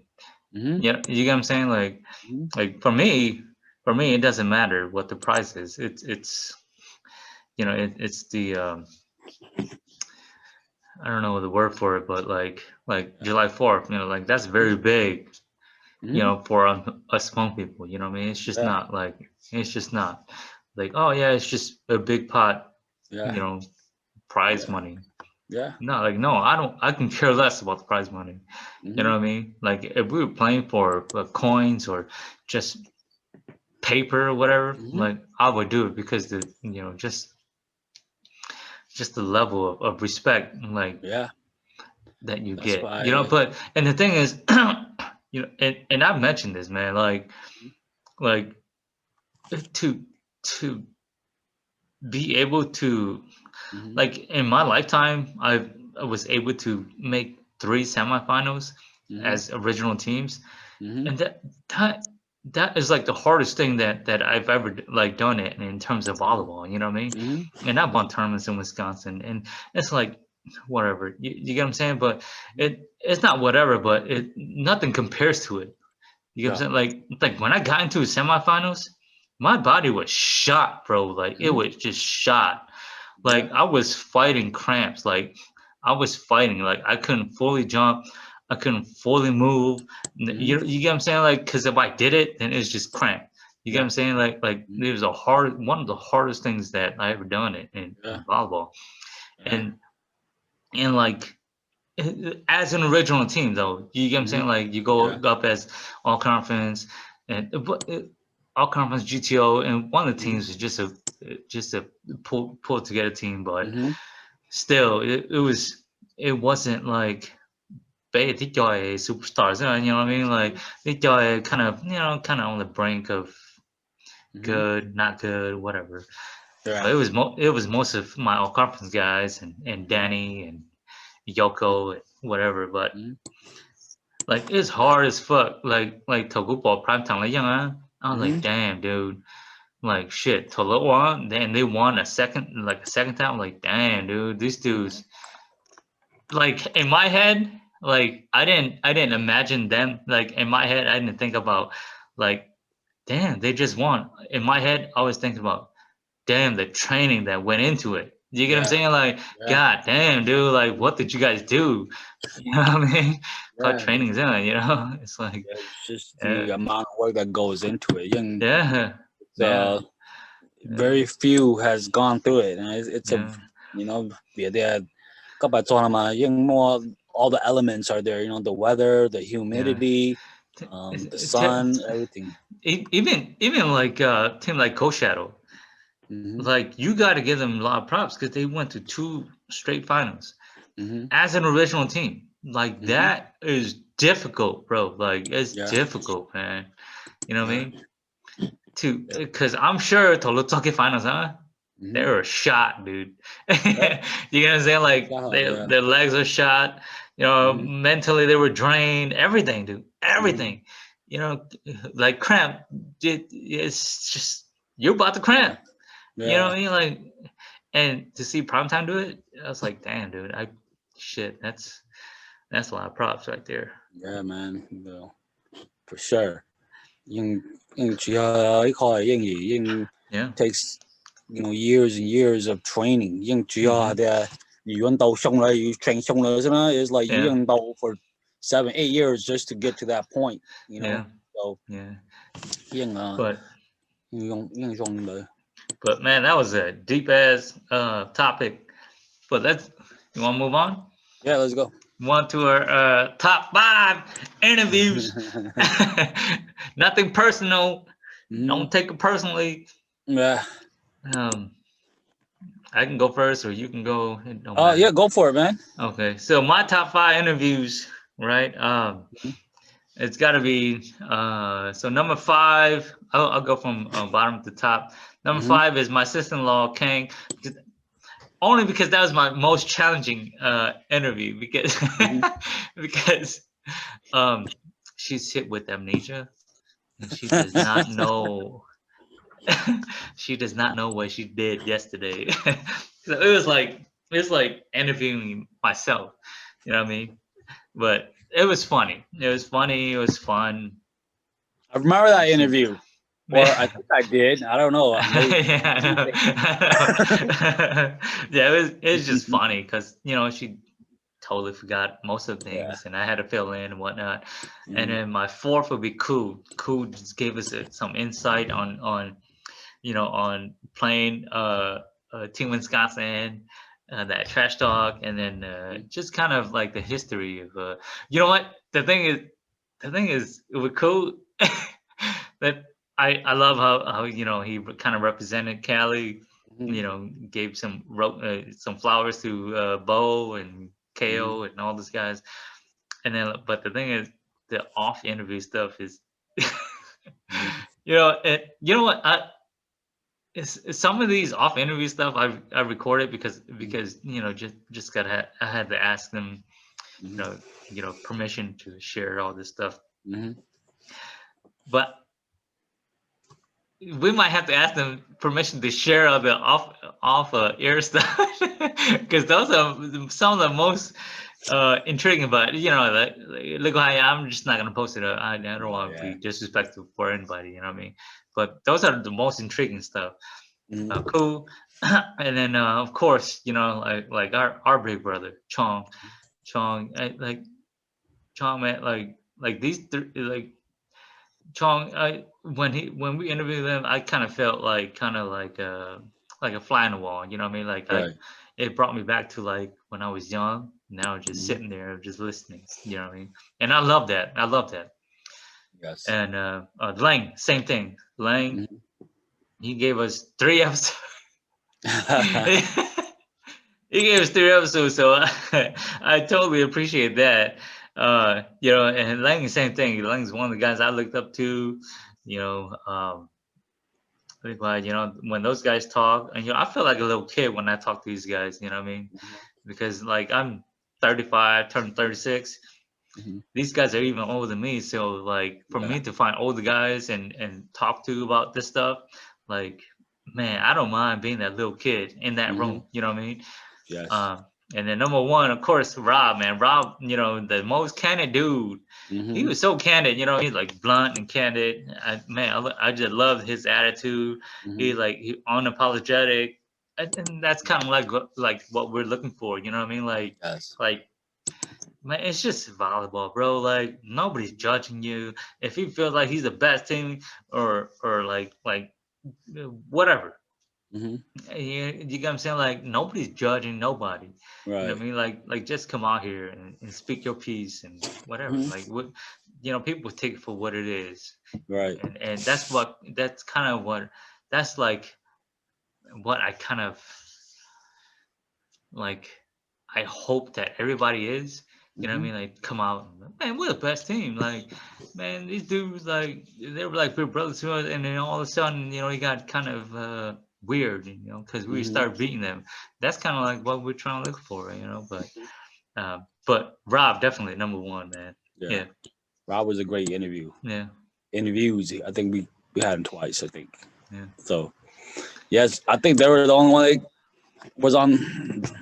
S2: Mm-hmm.
S1: Yeah, you get what I'm saying? Like for me, it doesn't matter what the price is. It's it's the I don't know the word for it, but like July 4th, like that's very big,
S2: Mm-hmm.
S1: for us Hmong people. You know what I mean? It's just
S2: Yeah,
S1: not like it's just not like, oh yeah, it's just a big pot,
S2: yeah,
S1: you know, prize
S2: yeah,
S1: money.
S2: yeah.
S1: No, like no, I don't. I can care less about the prize money. You know
S2: Mm-hmm.
S1: what I mean? Like if we were playing for coins or just paper or whatever,
S2: Mm-hmm.
S1: like I would do it because the just the level of respect like
S2: Yeah,
S1: that you
S2: that's
S1: get.
S2: why.
S1: But and the thing is, and I've mentioned this, man. Like to to be able to
S2: Mm-hmm.
S1: like in my lifetime, I was able to make three semifinals
S2: Mm-hmm.
S1: as original teams,
S2: Mm-hmm.
S1: and that that is like the hardest thing that I've ever like done it in terms of volleyball. You know what I mean?
S2: Mm-hmm.
S1: And I've won tournaments in Wisconsin, and it's like whatever. You get what I'm saying? But it's not whatever, but it nothing compares to it. You get what
S2: Yeah.
S1: I'm saying? Like when I got into the semifinals, my body was shot, bro. Like it
S2: Mm-hmm.
S1: was just shot.
S2: Yeah.
S1: Like I was fighting cramps. Like I was fighting. Like I couldn't fully jump. I couldn't fully move.
S2: Mm-hmm.
S1: You get what I'm saying? Like because if I did it, then it's just cramp. You get what
S2: Yeah.
S1: I'm saying? Like
S2: Mm-hmm.
S1: it was one of the hardest things that I ever done
S2: Yeah.
S1: in volleyball.
S2: Yeah.
S1: And like as an original team though, you get what I'm
S2: Mm-hmm.
S1: saying? Like you go
S2: Yeah.
S1: up as all conference and all conference GTO, and one of the
S2: Mm-hmm.
S1: teams is just a pull together team, but
S2: Mm-hmm.
S1: still it wasn't like they joy superstars, you know what I mean? Like they joy kind of on the brink of
S2: Mm-hmm.
S1: good, not good, whatever.
S2: Yeah.
S1: But it was most of my all conference guys and Danny and Yoko and whatever, but
S2: Mm-hmm.
S1: like it's hard as fuck. Like Togupo prime time like young. I was
S2: Mm-hmm.
S1: like, damn, dude. Like shit, Tolo won. Then they won a second time. I'm like, damn, dude, these dudes. Like in my head, like I didn't imagine them. Like in my head, I didn't think about like, damn, they just won. In my head, I was thinking about, damn, the training that went into it. You get what I'm
S2: Yeah.
S1: saying? Like,
S2: Yeah.
S1: god damn, dude, like what did you guys do? You know what I mean? Cut
S2: Yeah.
S1: trainings in, It's like,
S2: It's just the
S1: yeah,
S2: amount of work that goes into it. And
S1: yeah,
S2: it's,
S1: yeah, yeah,
S2: very few has gone through it, and it's a
S1: yeah,
S2: yeah, they had more all the elements are there. The weather, the
S1: yeah.
S2: humidity,
S1: T-
S2: the
S1: t-
S2: sun, everything.
S1: even like team like Coach Shadow,
S2: Mm-hmm.
S1: like you got to give them a lot of props because they went to two straight finals
S2: Mm-hmm.
S1: as an original team. Like
S2: Mm-hmm.
S1: that is difficult, bro. Like it's
S2: Yeah.
S1: difficult, man. You know what I
S2: Yeah.
S1: mean? To because I'm sure Tolutoke finals, huh? They
S2: Mm-hmm.
S1: were shot, dude. You
S2: Yeah.
S1: know what I'm saying? Like
S2: Yeah.
S1: their legs are shot.
S2: Mm-hmm.
S1: Mentally they were drained. Everything, dude.
S2: Mm-hmm.
S1: Everything. Like cramp. It's just you're about to
S2: Yeah.
S1: cramp. You know
S2: Yeah.
S1: what I mean? Like, and to see Primetime do it, I was like, damn, dude, that's a lot of props right there.
S2: Yeah, man. No, for sure. 英语
S1: Yeah,
S2: takes years and years of training.
S1: 嗯哼
S2: 语言到上来, train 上来, is like
S1: yeah,
S2: 到 for 7, 8 years just to get to that point.
S1: yeah,
S2: So
S1: yeah.
S2: 英
S1: But
S2: 英上的
S1: but man, that was a deep ass topic. But you want to move on?
S2: Yeah, let's go.
S1: Want to our top 5 interviews. Nothing personal. Don't take it personally.
S2: Yeah.
S1: Um, I can go first, or you can go. It don't
S2: Oh,
S1: matter.
S2: yeah, go for it, man.
S1: Okay, so my top 5 interviews, right? It's got to be so number 5. I'll go from bottom to top. Number
S2: Mhm.
S1: 5 is my sister-in-law Kang, only because that was my most challenging interview because
S2: Mhm.
S1: because um, she's hit with amnesia and she does not know she does not know what she did yesterday. So it was like interviewing myself, you know what I mean? But it was funny. It was funny. It was fun.
S2: I remember that
S1: She,
S2: interview, or I
S1: yeah,
S2: think I did. I don't know. Maybe.
S1: I know. I know. Yeah, it was just funny because she totally forgot most of the
S2: Yeah.
S1: things, and I had to fill in and whatnot. And
S2: Mhm.
S1: then my fourth would be Cool. Cool just gave us some insight on playing Team Wisconsin, that trash talk, and then just kind of like the history of you know what the thing is with Cool that I love how he kind of represented Cali,
S2: Mhm.
S1: gave some flowers to Bo and
S2: Mhm.
S1: KO and all those guys, and then but the thing is the off interview stuff is
S2: Mhm.
S1: you know what some of these off interview stuff I recorded because just I had to ask them you
S2: Mhm.
S1: know permission to share all this stuff,
S2: Mhm.
S1: but we might have to ask them permission to share all the off air stuff because those are some of the most intriguing. But look, I'm just not gonna post it. I don't want to
S2: Yeah.
S1: be disrespectful for anybody. You know what I mean? But those are the most intriguing stuff.
S2: Mhm.
S1: Cool. And then of course like our big brother Chong Chong, man, like these like Chong, when we interviewed him, I kind of felt like a fly in the wall. You know what I mean? Like
S2: Right.
S1: it brought me back to like when I was young. Now just
S2: Mhm.
S1: sitting there, just listening. You know what I mean? And I love that. I love that.
S2: Yes.
S1: And Lang, same thing. Lang,
S2: Mhm.
S1: he gave us 3 episodes. He gave us 3 episodes, so I totally appreciate that. And Lang, same thing. Lang's one of the guys I looked up to. You know, like when those guys talk, and I feel like a little kid when I talk to these guys. You know what I mean?
S2: Mhm.
S1: Because like I'm 35, turning 36.
S2: Mhm.
S1: These guys are even older than me, so like for
S2: Yeah.
S1: me to find older guys and talk to about this stuff, like man, I don't mind being that little kid in that
S2: Mhm.
S1: room. You know what I mean?
S2: Yes.
S1: Um, and then number one, of course, Rob, man. Rob, the most candid dude. He
S2: Mhm.
S1: was so candid, he's like blunt and candid. I just love his attitude.
S2: Mhm.
S1: He unapologetic, and that's kind of like what we're looking for. You know what I mean?
S2: Yes.
S1: Like man, it's just volleyball, bro. Like nobody's judging you. If he feels like he's the best team, or like whatever,
S2: Mhm.
S1: you get what I'm saying? Like nobody's judging nobody. You know
S2: Right.
S1: what I mean? Like just come out here and speak your piece and whatever.
S2: Mhm.
S1: Like what people take it for what it is.
S2: Right.
S1: And that's kind of that's like what I kind of like I hope that everybody is. You know what I
S2: Mhm.
S1: mean? Like come out and man, we're the best team. Like, man, these dudes like they were like big brothers to us, and then all of a sudden, he got kind of weird, because we
S2: Mhm.
S1: started beating them. That's kind of like what we're trying to look for, But Rob definitely number one, man.
S2: Yeah.
S1: Yeah,
S2: Rob was a great interview.
S1: yeah,
S2: Interviews. I think we had him twice. I think
S1: yeah.
S2: so. Yes, I think they were the only one that was on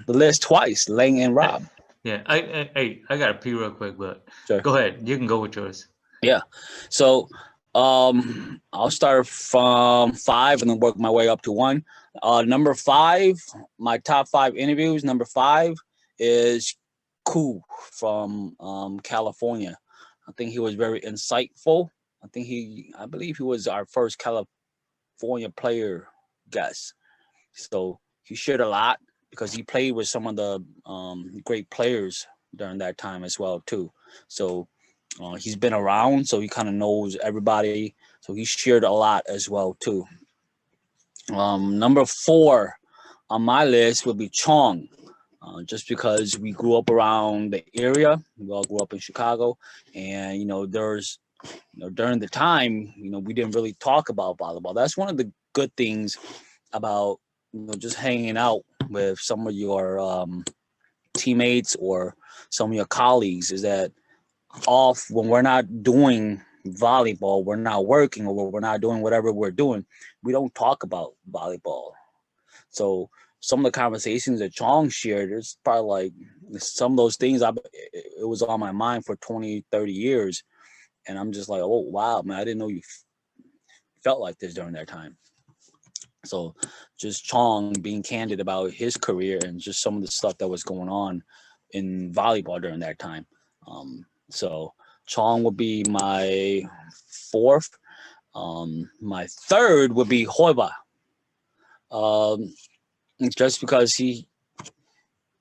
S2: the list twice, Lang and Rob.
S1: Yeah, I gotta pee real quick, but
S2: Sure.
S1: go ahead. You can go with yours.
S2: Yeah. So I'll start from 5 and then work my way up to 1. Number 5, my top 5 interviews. Number 5 is Koo from California. I think he was very insightful. I believe he was our first California player guest. So he shared a lot because he played with some of the great players during that time as well too. So he's been around, so he kind of knows everybody. So he shared a lot as well too. Number 4 on my list would be Chong, just because we grew up around the area. We all grew up in Chicago, and during the time, we didn't really talk about volleyball. That's one of the good things about just hanging out with some of your teammates or some of your colleagues is that when we're not doing volleyball, we're not working, or we're not doing whatever we're doing, we don't talk about volleyball. So some of the conversations that Chong shared, it's probably like some of those things it was on my mind for 20, 30 years. And I'm just like, oh, wow, man, I didn't know you felt like this during that time. So just Chong being candid about his career and just some of the stuff that was going on in volleyball during that time. So Chong would be my 4th. My 3rd would be Hoiba. Just because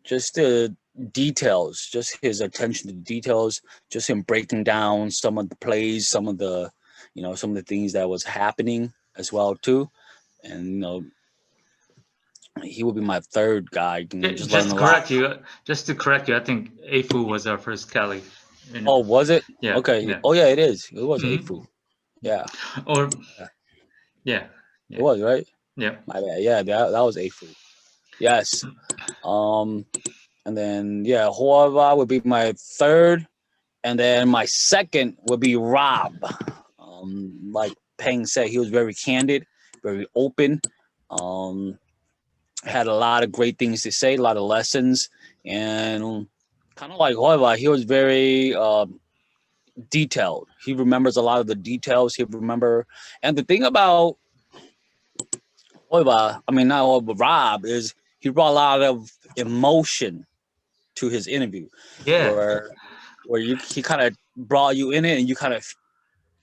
S2: just the details, just his attention to details, just him breaking down some of the plays, some of the things that was happening as well too. And he would be my 3rd guy. Just learn a lot.
S1: Just to correct you, I think Afu was our first Cali.
S2: Oh, was it?
S1: Yeah.
S2: Okay.
S1: Yeah.
S2: Oh, yeah, it is. It was
S1: Mhm.
S2: Afu. Yeah.
S1: Or yeah.
S2: It was, right?
S1: Yeah.
S2: My bad. Yeah, that was Afu. Yes. And then Horvath would be my 3rd, and then my 2nd would be Rob. Like Pheng said, he was very candid, very open. Had a lot of great things to say, a lot of lessons, and kind of like Horvath, he was very detailed. He remembers a lot of the details. And the thing about Rob is he brought a lot of emotion to his interview.
S1: Yeah.
S2: Where he kind of brought you in it, and you kind of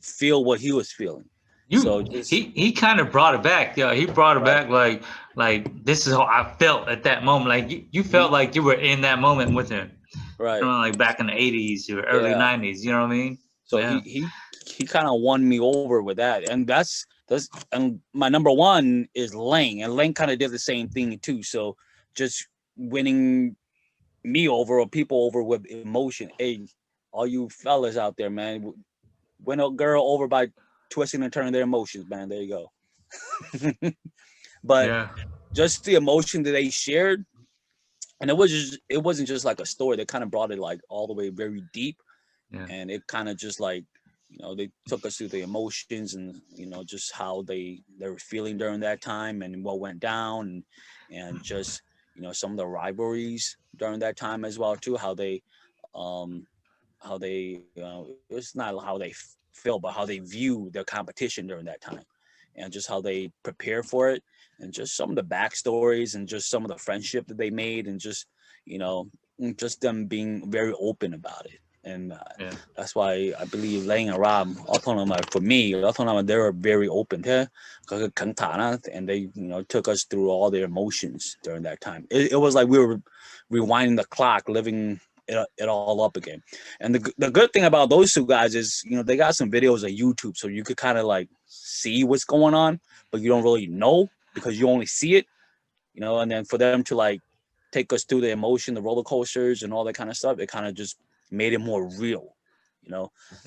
S2: feel what he was feeling.
S1: He kind of brought it back. Yeah, he brought it back like this is how I felt at that moment. Like you felt like you were in that moment with him.
S2: Right.
S1: Like back in the 80s or early 90s, you know what I mean?
S2: So he kind of won me over with that. And and my number 1 is Lang, and Lang kind of did the same thing too. So just winning me over or people over with emotion. Hey, all you fellas out there, man, win a girl over by twisting and turning their emotions, man. There you go. But just the emotion that they shared, and it wasn't just like a story. They kind of brought it like all the way very deep, and it kind of just like they took us through the emotions and just how they were feeling during that time and what went down, and just some of the rivalries during that time as well too. It's not how they feel, but how they view their competition during that time, and just how they prepare for it, and just some of the backstories, and just some of the friendship that they made, and just just them being very open about it. And that's why I believe Lang and Rob, for me, they were very open. And they took us through all their emotions during that time. It was like we were rewinding the clock, living it all up again. And the good thing about those 2 guys is they got some videos on YouTube, so you could kind of like see what's going on, but you don't really know because you only see it, and then for them to like take us through the emotion, the roller coasters and all that kind of stuff, it kind of just made it more real,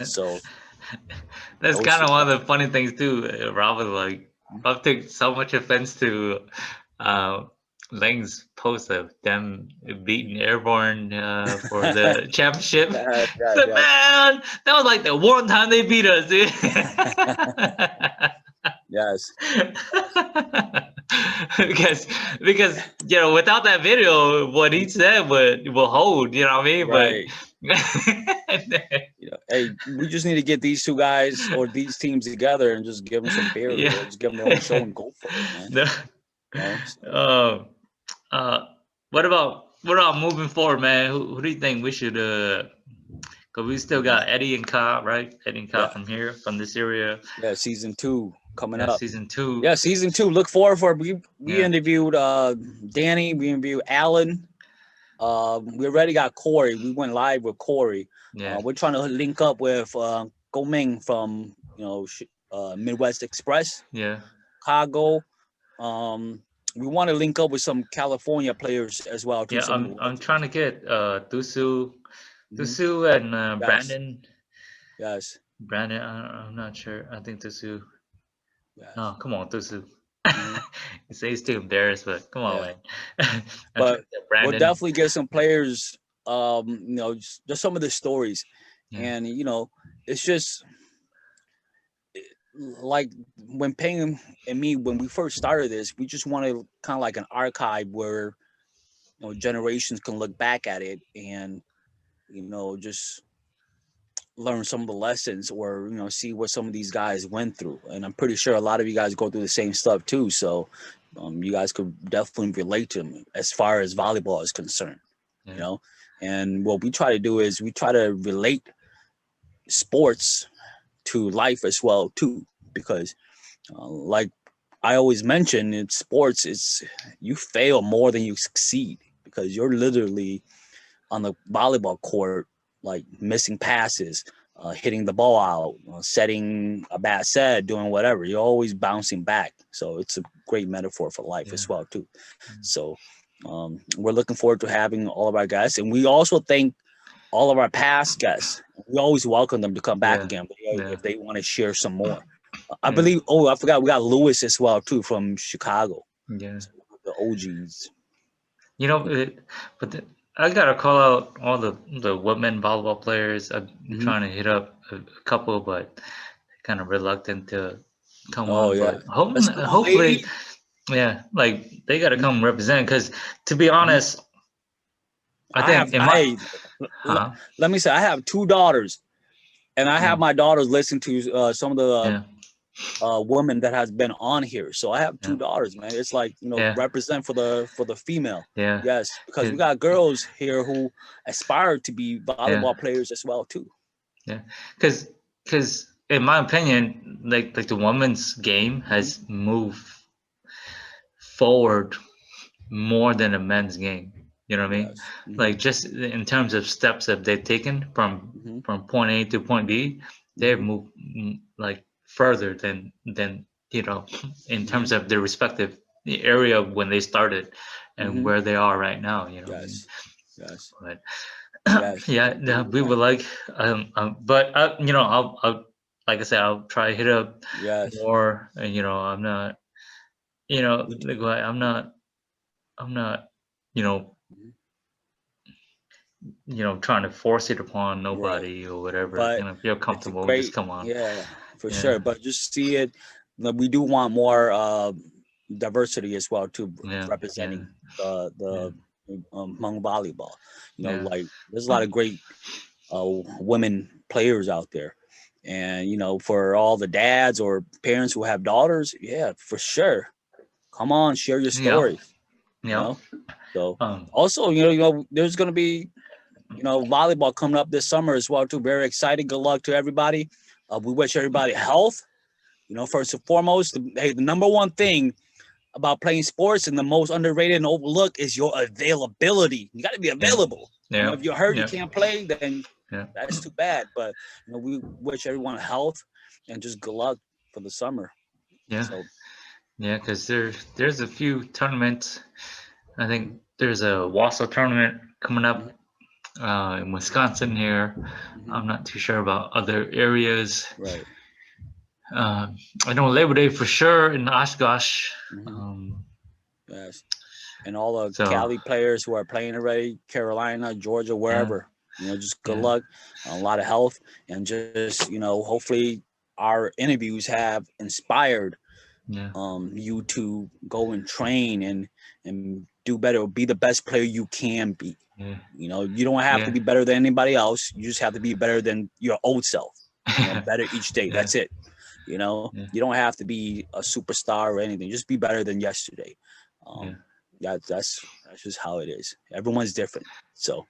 S2: so
S1: that's kind of one of the funny things too. Rob was like, I took so much offense to Lang's post of them beating Airborne for the championship. Man, that was like the one time they beat us, dude.
S2: Yes.
S1: because you know, without that video, what he said will hold. You know what I mean? But
S2: Right. Hey, we just need to get these two guys or these teams together and just give them some beer
S1: yeah.
S2: or just give them their own show and go for it, man.
S1: No.
S2: So,
S1: Uh, uh, what about moving forward, man? Who do you think we should Cause we still got Eddie and Cobb, right? Eddie and Cobb
S2: yeah,
S1: from here, from this area.
S2: yeah, season 2 coming
S1: Yeah,
S2: up.
S1: season 2.
S2: Yeah, season 2. Look forward for it. We
S1: Yeah,
S2: interviewed Danny, we interviewed Alan. We already got Corey. We went live with Corey.
S1: yeah,
S2: We're trying to link up with Go Ming from Midwest Express,
S1: yeah,
S2: Chicago. We want to link up with some California players as well too.
S1: yeah.
S2: Some of the
S1: I'm trying
S2: legends.
S1: to get Dusu,
S2: Mhm.
S1: and
S2: Yes,
S1: Brandon.
S2: yes,
S1: Brandon, I'm not sure. I think Dusu.
S2: yes.
S1: Oh, come on, Dusu.
S2: Hmm.
S1: You say he's too embarrassed, but come on,
S2: Yeah,
S1: man. I'm trying
S2: but
S1: to get
S2: we'll
S1: Brandon.
S2: definitely get some players. Just some of the stories,
S1: Yeah,
S2: and it's just like when Peng and me when we first started this, we just wanted kind of like an archive where generations can look back at it and just learn some of the lessons or see what some of these guys went through. And I'm pretty sure a lot of you guys go through the same stuff too, so you guys could definitely relate to them as far as volleyball is concerned. you
S1: yeah,
S2: know and what we try to do is we try to relate sports to life as well too, because like I always mention in sports, it's you fail more than you succeed because you're literally on the volleyball court, like missing passes, hitting the ball out, setting a bad set, doing whatever. You're always bouncing back. So it's a great metaphor for life
S1: yeah,
S2: as well too. So we're looking forward to having all of our guests, and we also thank all of our past guests. We always welcome them to come back
S1: yeah,
S2: again
S1: yeah,
S2: if they want to share some more. I
S1: yeah,
S2: believe. Oh, I forgot. We got Lewis as well too from Chicago.
S1: yeah.
S2: So the OGs.
S1: You know, but I gotta call out all the women volleyball players. I'm
S2: Hmm.
S1: trying to hit up a couple, but kind of reluctant to come
S2: Oh
S1: on.
S2: yeah,
S1: But
S2: let's go,
S1: hopefully,
S2: lady.
S1: yeah, like they gotta come represent. Because to be
S2: Mhm.
S1: honest, I
S2: I have.
S1: think in my
S2: I
S1: huh,
S2: let me say, I have two daughters, and I have
S1: yeah,
S2: my daughters listen to some of the
S1: yeah,
S2: women that has been on here. So I have
S1: yeah,
S2: two daughters, man. It's like
S1: yeah,
S2: represent for the female.
S1: yeah,
S2: Yes, because we
S1: 'cause-
S2: got girls here who aspire to be
S1: yeah,
S2: volleyball players as well too.
S1: yeah. Because in my opinion, like the women's game
S2: Hmm.
S1: has moved forward more than a men's game. You know what I mean?
S2: Yes. Hmm.
S1: Like just in terms of steps that they've taken
S2: Hmm.
S1: from point A to point B, they've
S2: Hmm.
S1: moved like further than you know in terms
S2: Hmm.
S1: of their respective area when they started and
S2: Hmm.
S1: where they are right now. You know what I mean?
S2: Yes. Yes.
S1: But
S2: Yes. I
S1: yeah,
S2: agree with
S1: we
S2: that.
S1: would like, but I'll like I said, I'll try to hit up
S2: Yes.
S1: more. And, I'm not, like I'm not, you know,
S2: Mhm.
S1: trying to force it upon
S2: Right.
S1: nobody or whatever.
S2: But
S1: If you're
S2: it's a
S1: comfortable, just
S2: great,
S1: come on.
S2: yeah, for
S1: Yeah,
S2: sure. But just see it. We do want more diversity as well too,
S1: yeah, yeah,
S2: representing
S1: yeah,
S2: the Hmong volleyball.
S1: yeah,
S2: Like there's a lot of great women players out there, and for all the dads or parents who have daughters, yeah, for sure, come on, share your
S1: yeah,
S2: stories. You
S1: yeah.
S2: know, so
S1: Um,
S2: also there's gonna be volleyball coming up this summer as well too. Very excited. Good luck to everybody. We wish everybody health. First and foremost, the number one thing about playing sports and the most underrated and overlooked is your availability. You got to be
S1: yeah,
S2: available.
S1: yeah,
S2: If you're hurt, you
S1: yeah,
S2: can't play, then
S1: yeah,
S2: that's too bad. But we wish everyone health and just good luck for the summer.
S1: yeah,
S2: So
S1: yeah. Because there's a few tournaments. I think there's a Wausau tournament coming up
S2: mhm,
S1: in Wisconsin here.
S2: mhm,
S1: I'm not too sure about other areas.
S2: right.
S1: I know Labor Day for sure in Oshkosh.
S2: Hmm.
S1: Um,
S2: Yes. And all the
S1: so
S2: Cali players who are playing already, Carolina, Georgia,
S1: yeah,
S2: wherever. Just good
S1: yeah,
S2: luck, a lot of health, and just hopefully our interviews have inspired you to go and train and do better, be the best player you can be.
S1: Yeah.
S2: You know, you don't have to be better than anybody else. You just have to be better than your old self. You know, better each day. That's it. You know, you don't have to be a superstar or anything. Just be better than yesterday. That's just how it is. Everyone's different. So,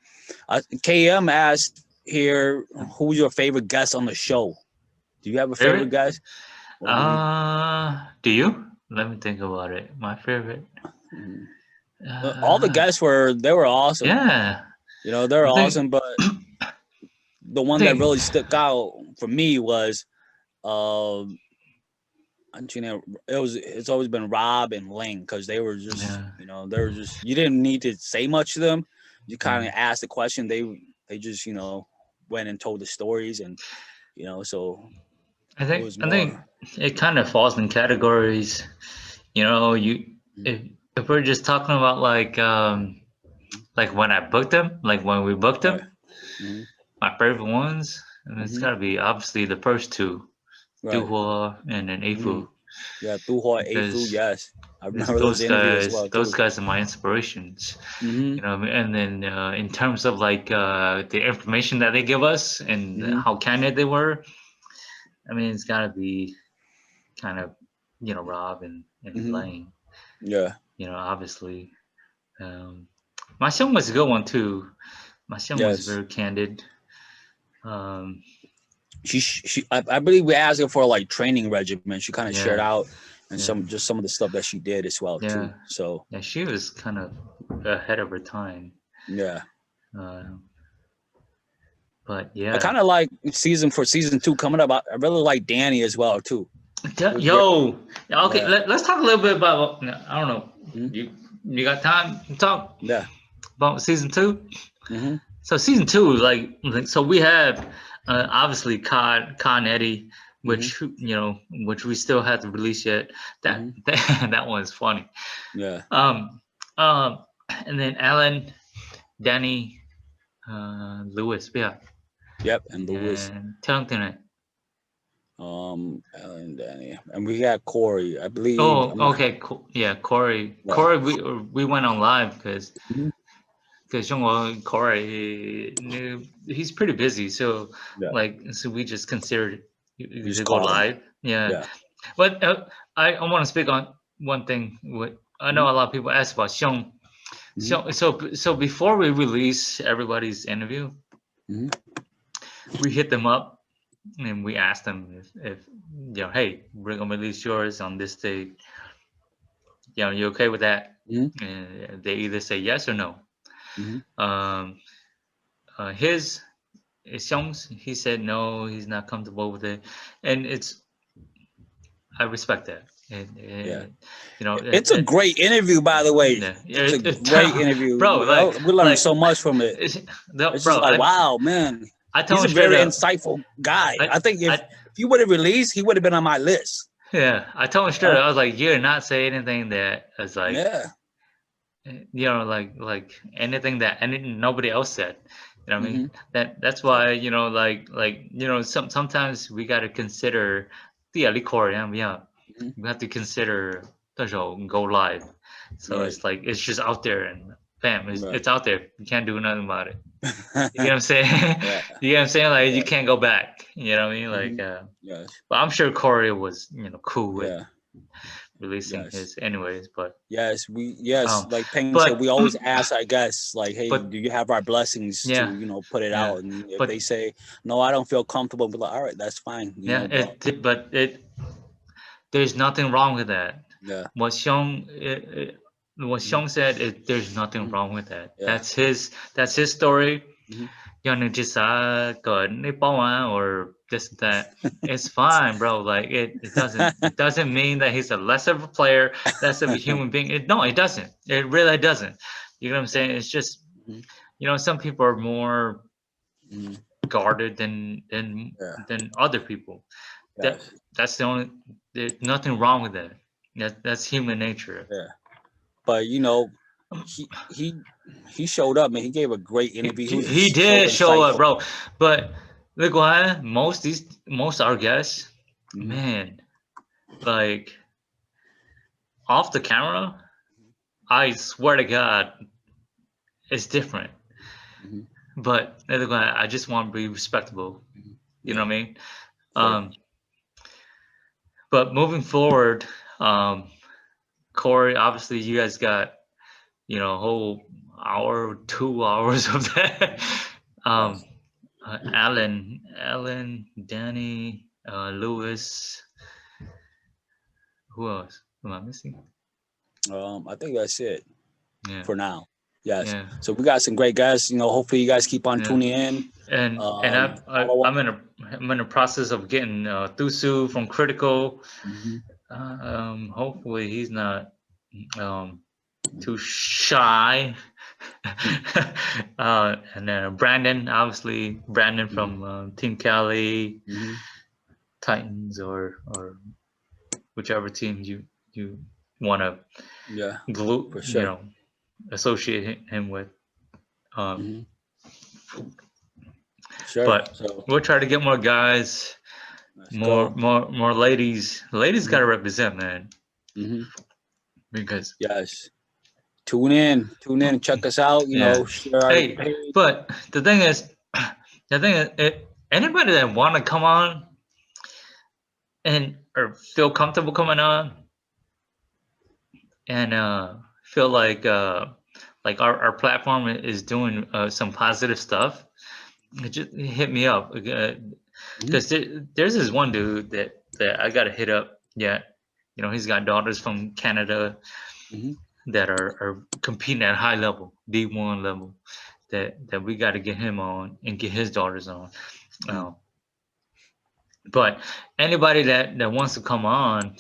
S2: KM asked here, who's your favorite guest on the show? Do you have a favorite guest?
S1: Do you? Let me think about it. My favorite.
S2: All the guests they were awesome.
S1: Yeah.
S2: You know, they're awesome, but the one that really stuck out for me was it's always been Rob and Ling, because they were just you didn't need to say much to them. You kind of asked the question, they just went and told the stories, and so
S1: I think it kind of falls in categories. If we're just talking about like when I booked them, like when we booked them, my favorite ones, and it's got to be obviously the first two, Duhua and then Afu.
S2: Yeah, Duhua, Afu, yes. I remember those interviews as well.
S1: Those guys are my inspirations. And then in terms of like the information that they give us and how candid they were, I mean, it's got to be kind of Rob and Lane.
S2: Yeah.
S1: Obviously. My son was a good one too. My son was very candid.
S2: I believe we asked her for like training regimen. She kind of shared out and some of the stuff that she did as well too. So
S1: she was kind of ahead of her time.
S2: Yeah.
S1: But yeah,
S2: I kind of like season 2 coming up. I really like Danny as well too.
S1: Okay. Let's talk a little bit about. I don't know. You got time to talk?
S2: Yeah.
S1: About season 2. So season 2, like so we have obviously Con Eddie, which which we still have to release yet. That one's funny.
S2: Yeah.
S1: And then Alan, Danny, Lewis,
S2: Yep, and Lewis.
S1: And Tellington.
S2: Alan, Danny, and we got Corey, I believe.
S1: Oh, okay, cool. Yeah, Corey. Yeah. Corey, we went on live because Corey, he's pretty busy, so so we just considered to go live. Yeah. But I want to speak on one thing. I know a lot of people ask about Xiong. So before we release everybody's interview, we hit them up and we asked them if hey, we're gonna release yours on this date. You okay with that? And they either say yes or no. His Xiong's, he said no, he's not comfortable with it, and I respect that.
S2: It's a great interview, by the way. It's a great interview, bro. We learned so much from it. It's just like, wow, man. He's a very insightful guy. I think if he would have released, he would have been on my list.
S1: Yeah, I told him straight. I was like, "You're not saying anything that is like, like anything that nobody else said." You know what I mean? That's why sometimes we got to consider the we have to consider go live. So it's like it's just out there and bam, it's out there. You can't do nothing about it. You know what I'm saying? You know what I'm saying? Like you can't go back. You know what I mean? Like but I'm sure Corey was cool with releasing his anyways. But
S2: like Pheng said, we always ask our guests like, hey, do you have our blessings to put it out? And if they say no, I don't feel comfortable, we're like, all right, that's fine.
S1: But there's nothing wrong with that.
S2: Yeah.
S1: What Xiong said, there's nothing wrong with that. That's his story. Or this that. It's fine, bro. Like it doesn't mean that he's a less of a player, less of a human being. It doesn't. It really doesn't. You know what I'm saying? It's just some people are more guarded than other people. That's the only. There's nothing wrong with that. That's human nature.
S2: Yeah, but he showed up, man. He gave a great interview.
S1: He did show up, bro. But look what most our guests, man, like off the camera, I swear to God, it's different.
S2: Mhm.
S1: But I just want to be respectable. You know what I mean?
S2: Sure.
S1: But moving forward, Corey, obviously you guys got, a whole hour, 2 hours of that.
S2: Yes.
S1: Alan, Danny, Lewis. Who else? Am I missing?
S2: I think that's it
S1: Yeah.
S2: for now. Yes.
S1: Yeah.
S2: So we got some great guests. Hopefully you guys keep on
S1: Yeah.
S2: tuning in.
S1: And
S2: Follow
S1: I'm in a process of getting Thusu from Critical.
S2: Mhm.
S1: Hopefully he's not too shy. And then Brandon, obviously Brandon from Team Cali,
S2: Mhm.
S1: Titans, or whichever team you want to
S2: Yeah,
S1: glue,
S2: for sure.
S1: associate him with.
S2: Mhm. Sure.
S1: But
S2: So
S1: we'll try to get more guys,
S2: let's go.
S1: more ladies. Ladies got to
S2: Mhm.
S1: represent, man,
S2: Mhm.
S1: because
S2: Yes. Tune in, check us out.
S1: yeah.
S2: Share our
S1: Hey,
S2: page.
S1: but anybody that want to come on and or feel comfortable coming on and feel like our platform is doing some positive stuff, just hit me up,
S2: Mhm.
S1: because there's this one dude that I gotta hit up. Yeah, he's got daughters from Canada
S2: Mhm.
S1: that are competing at high level, D1 level, that we got to get him on and get his daughters on.
S2: Mhm.
S1: But anybody that wants to come on,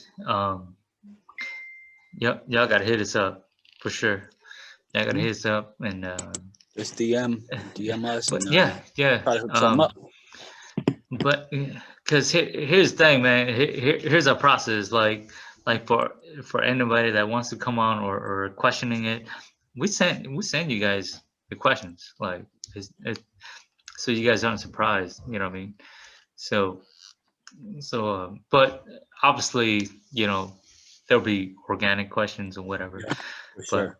S1: y'all got to hit us up for sure. Y'all got to
S2: Mhm.
S1: hit us up and
S2: Just DM us,
S1: but
S2: and
S1: yeah.
S2: try to hook something up.
S1: But because here's the thing, man. Here's our process. Like for anybody that wants to come on or questioning it, we send you guys the questions. Like so you guys aren't surprised. You know what I mean? So but obviously there'll be organic questions or whatever.
S2: Yeah, for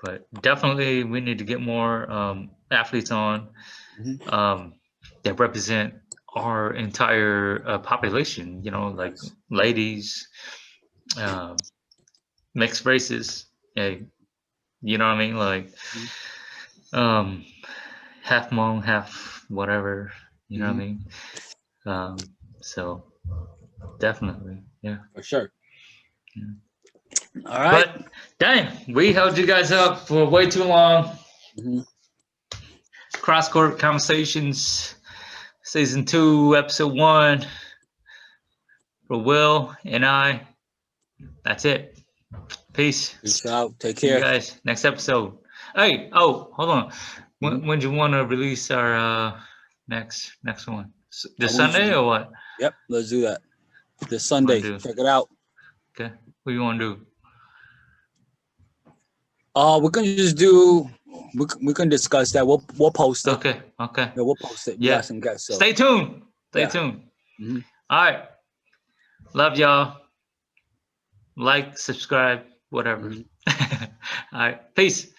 S1: But
S2: sure.
S1: definitely we need to get more athletes on
S2: Mhm.
S1: that represent our entire population. Like
S2: Yes.
S1: ladies, uh, mixed races. Hey, you know what I mean? Like
S2: Mhm.
S1: um, half Hmong, half whatever. You know what I
S2: Mhm.
S1: mean? So definitely, yeah.
S2: For sure.
S1: Yeah.
S2: All right.
S1: But dang, we held you guys up for way too long.
S2: Mhm.
S1: CrossCourt Conversations, Season 2, Episode 1, for Will and I. That's it. Peace.
S2: Peace out. Take
S1: See you
S2: care.
S1: guys next episode. Hey, oh, hold on.
S2: Mhm.
S1: When do you want to release our next one?
S2: I
S1: This
S2: want you
S1: Sunday
S2: to.
S1: or what?
S2: Yep. Let's do that this
S1: Want
S2: Sunday.
S1: to do?
S2: Check it out.
S1: Okay. What do you want to do?
S2: We can just do. We can discuss that. We'll post it.
S1: Okay. Okay.
S2: Yeah, we'll post it. We got
S1: Yeah.
S2: some guests. So
S1: Stay tuned. Stay
S2: yeah.
S1: tuned.
S2: Mm-hmm.
S1: All right. Love y'all. Like, subscribe, whatever.
S2: Mm-hmm.
S1: All right. Peace.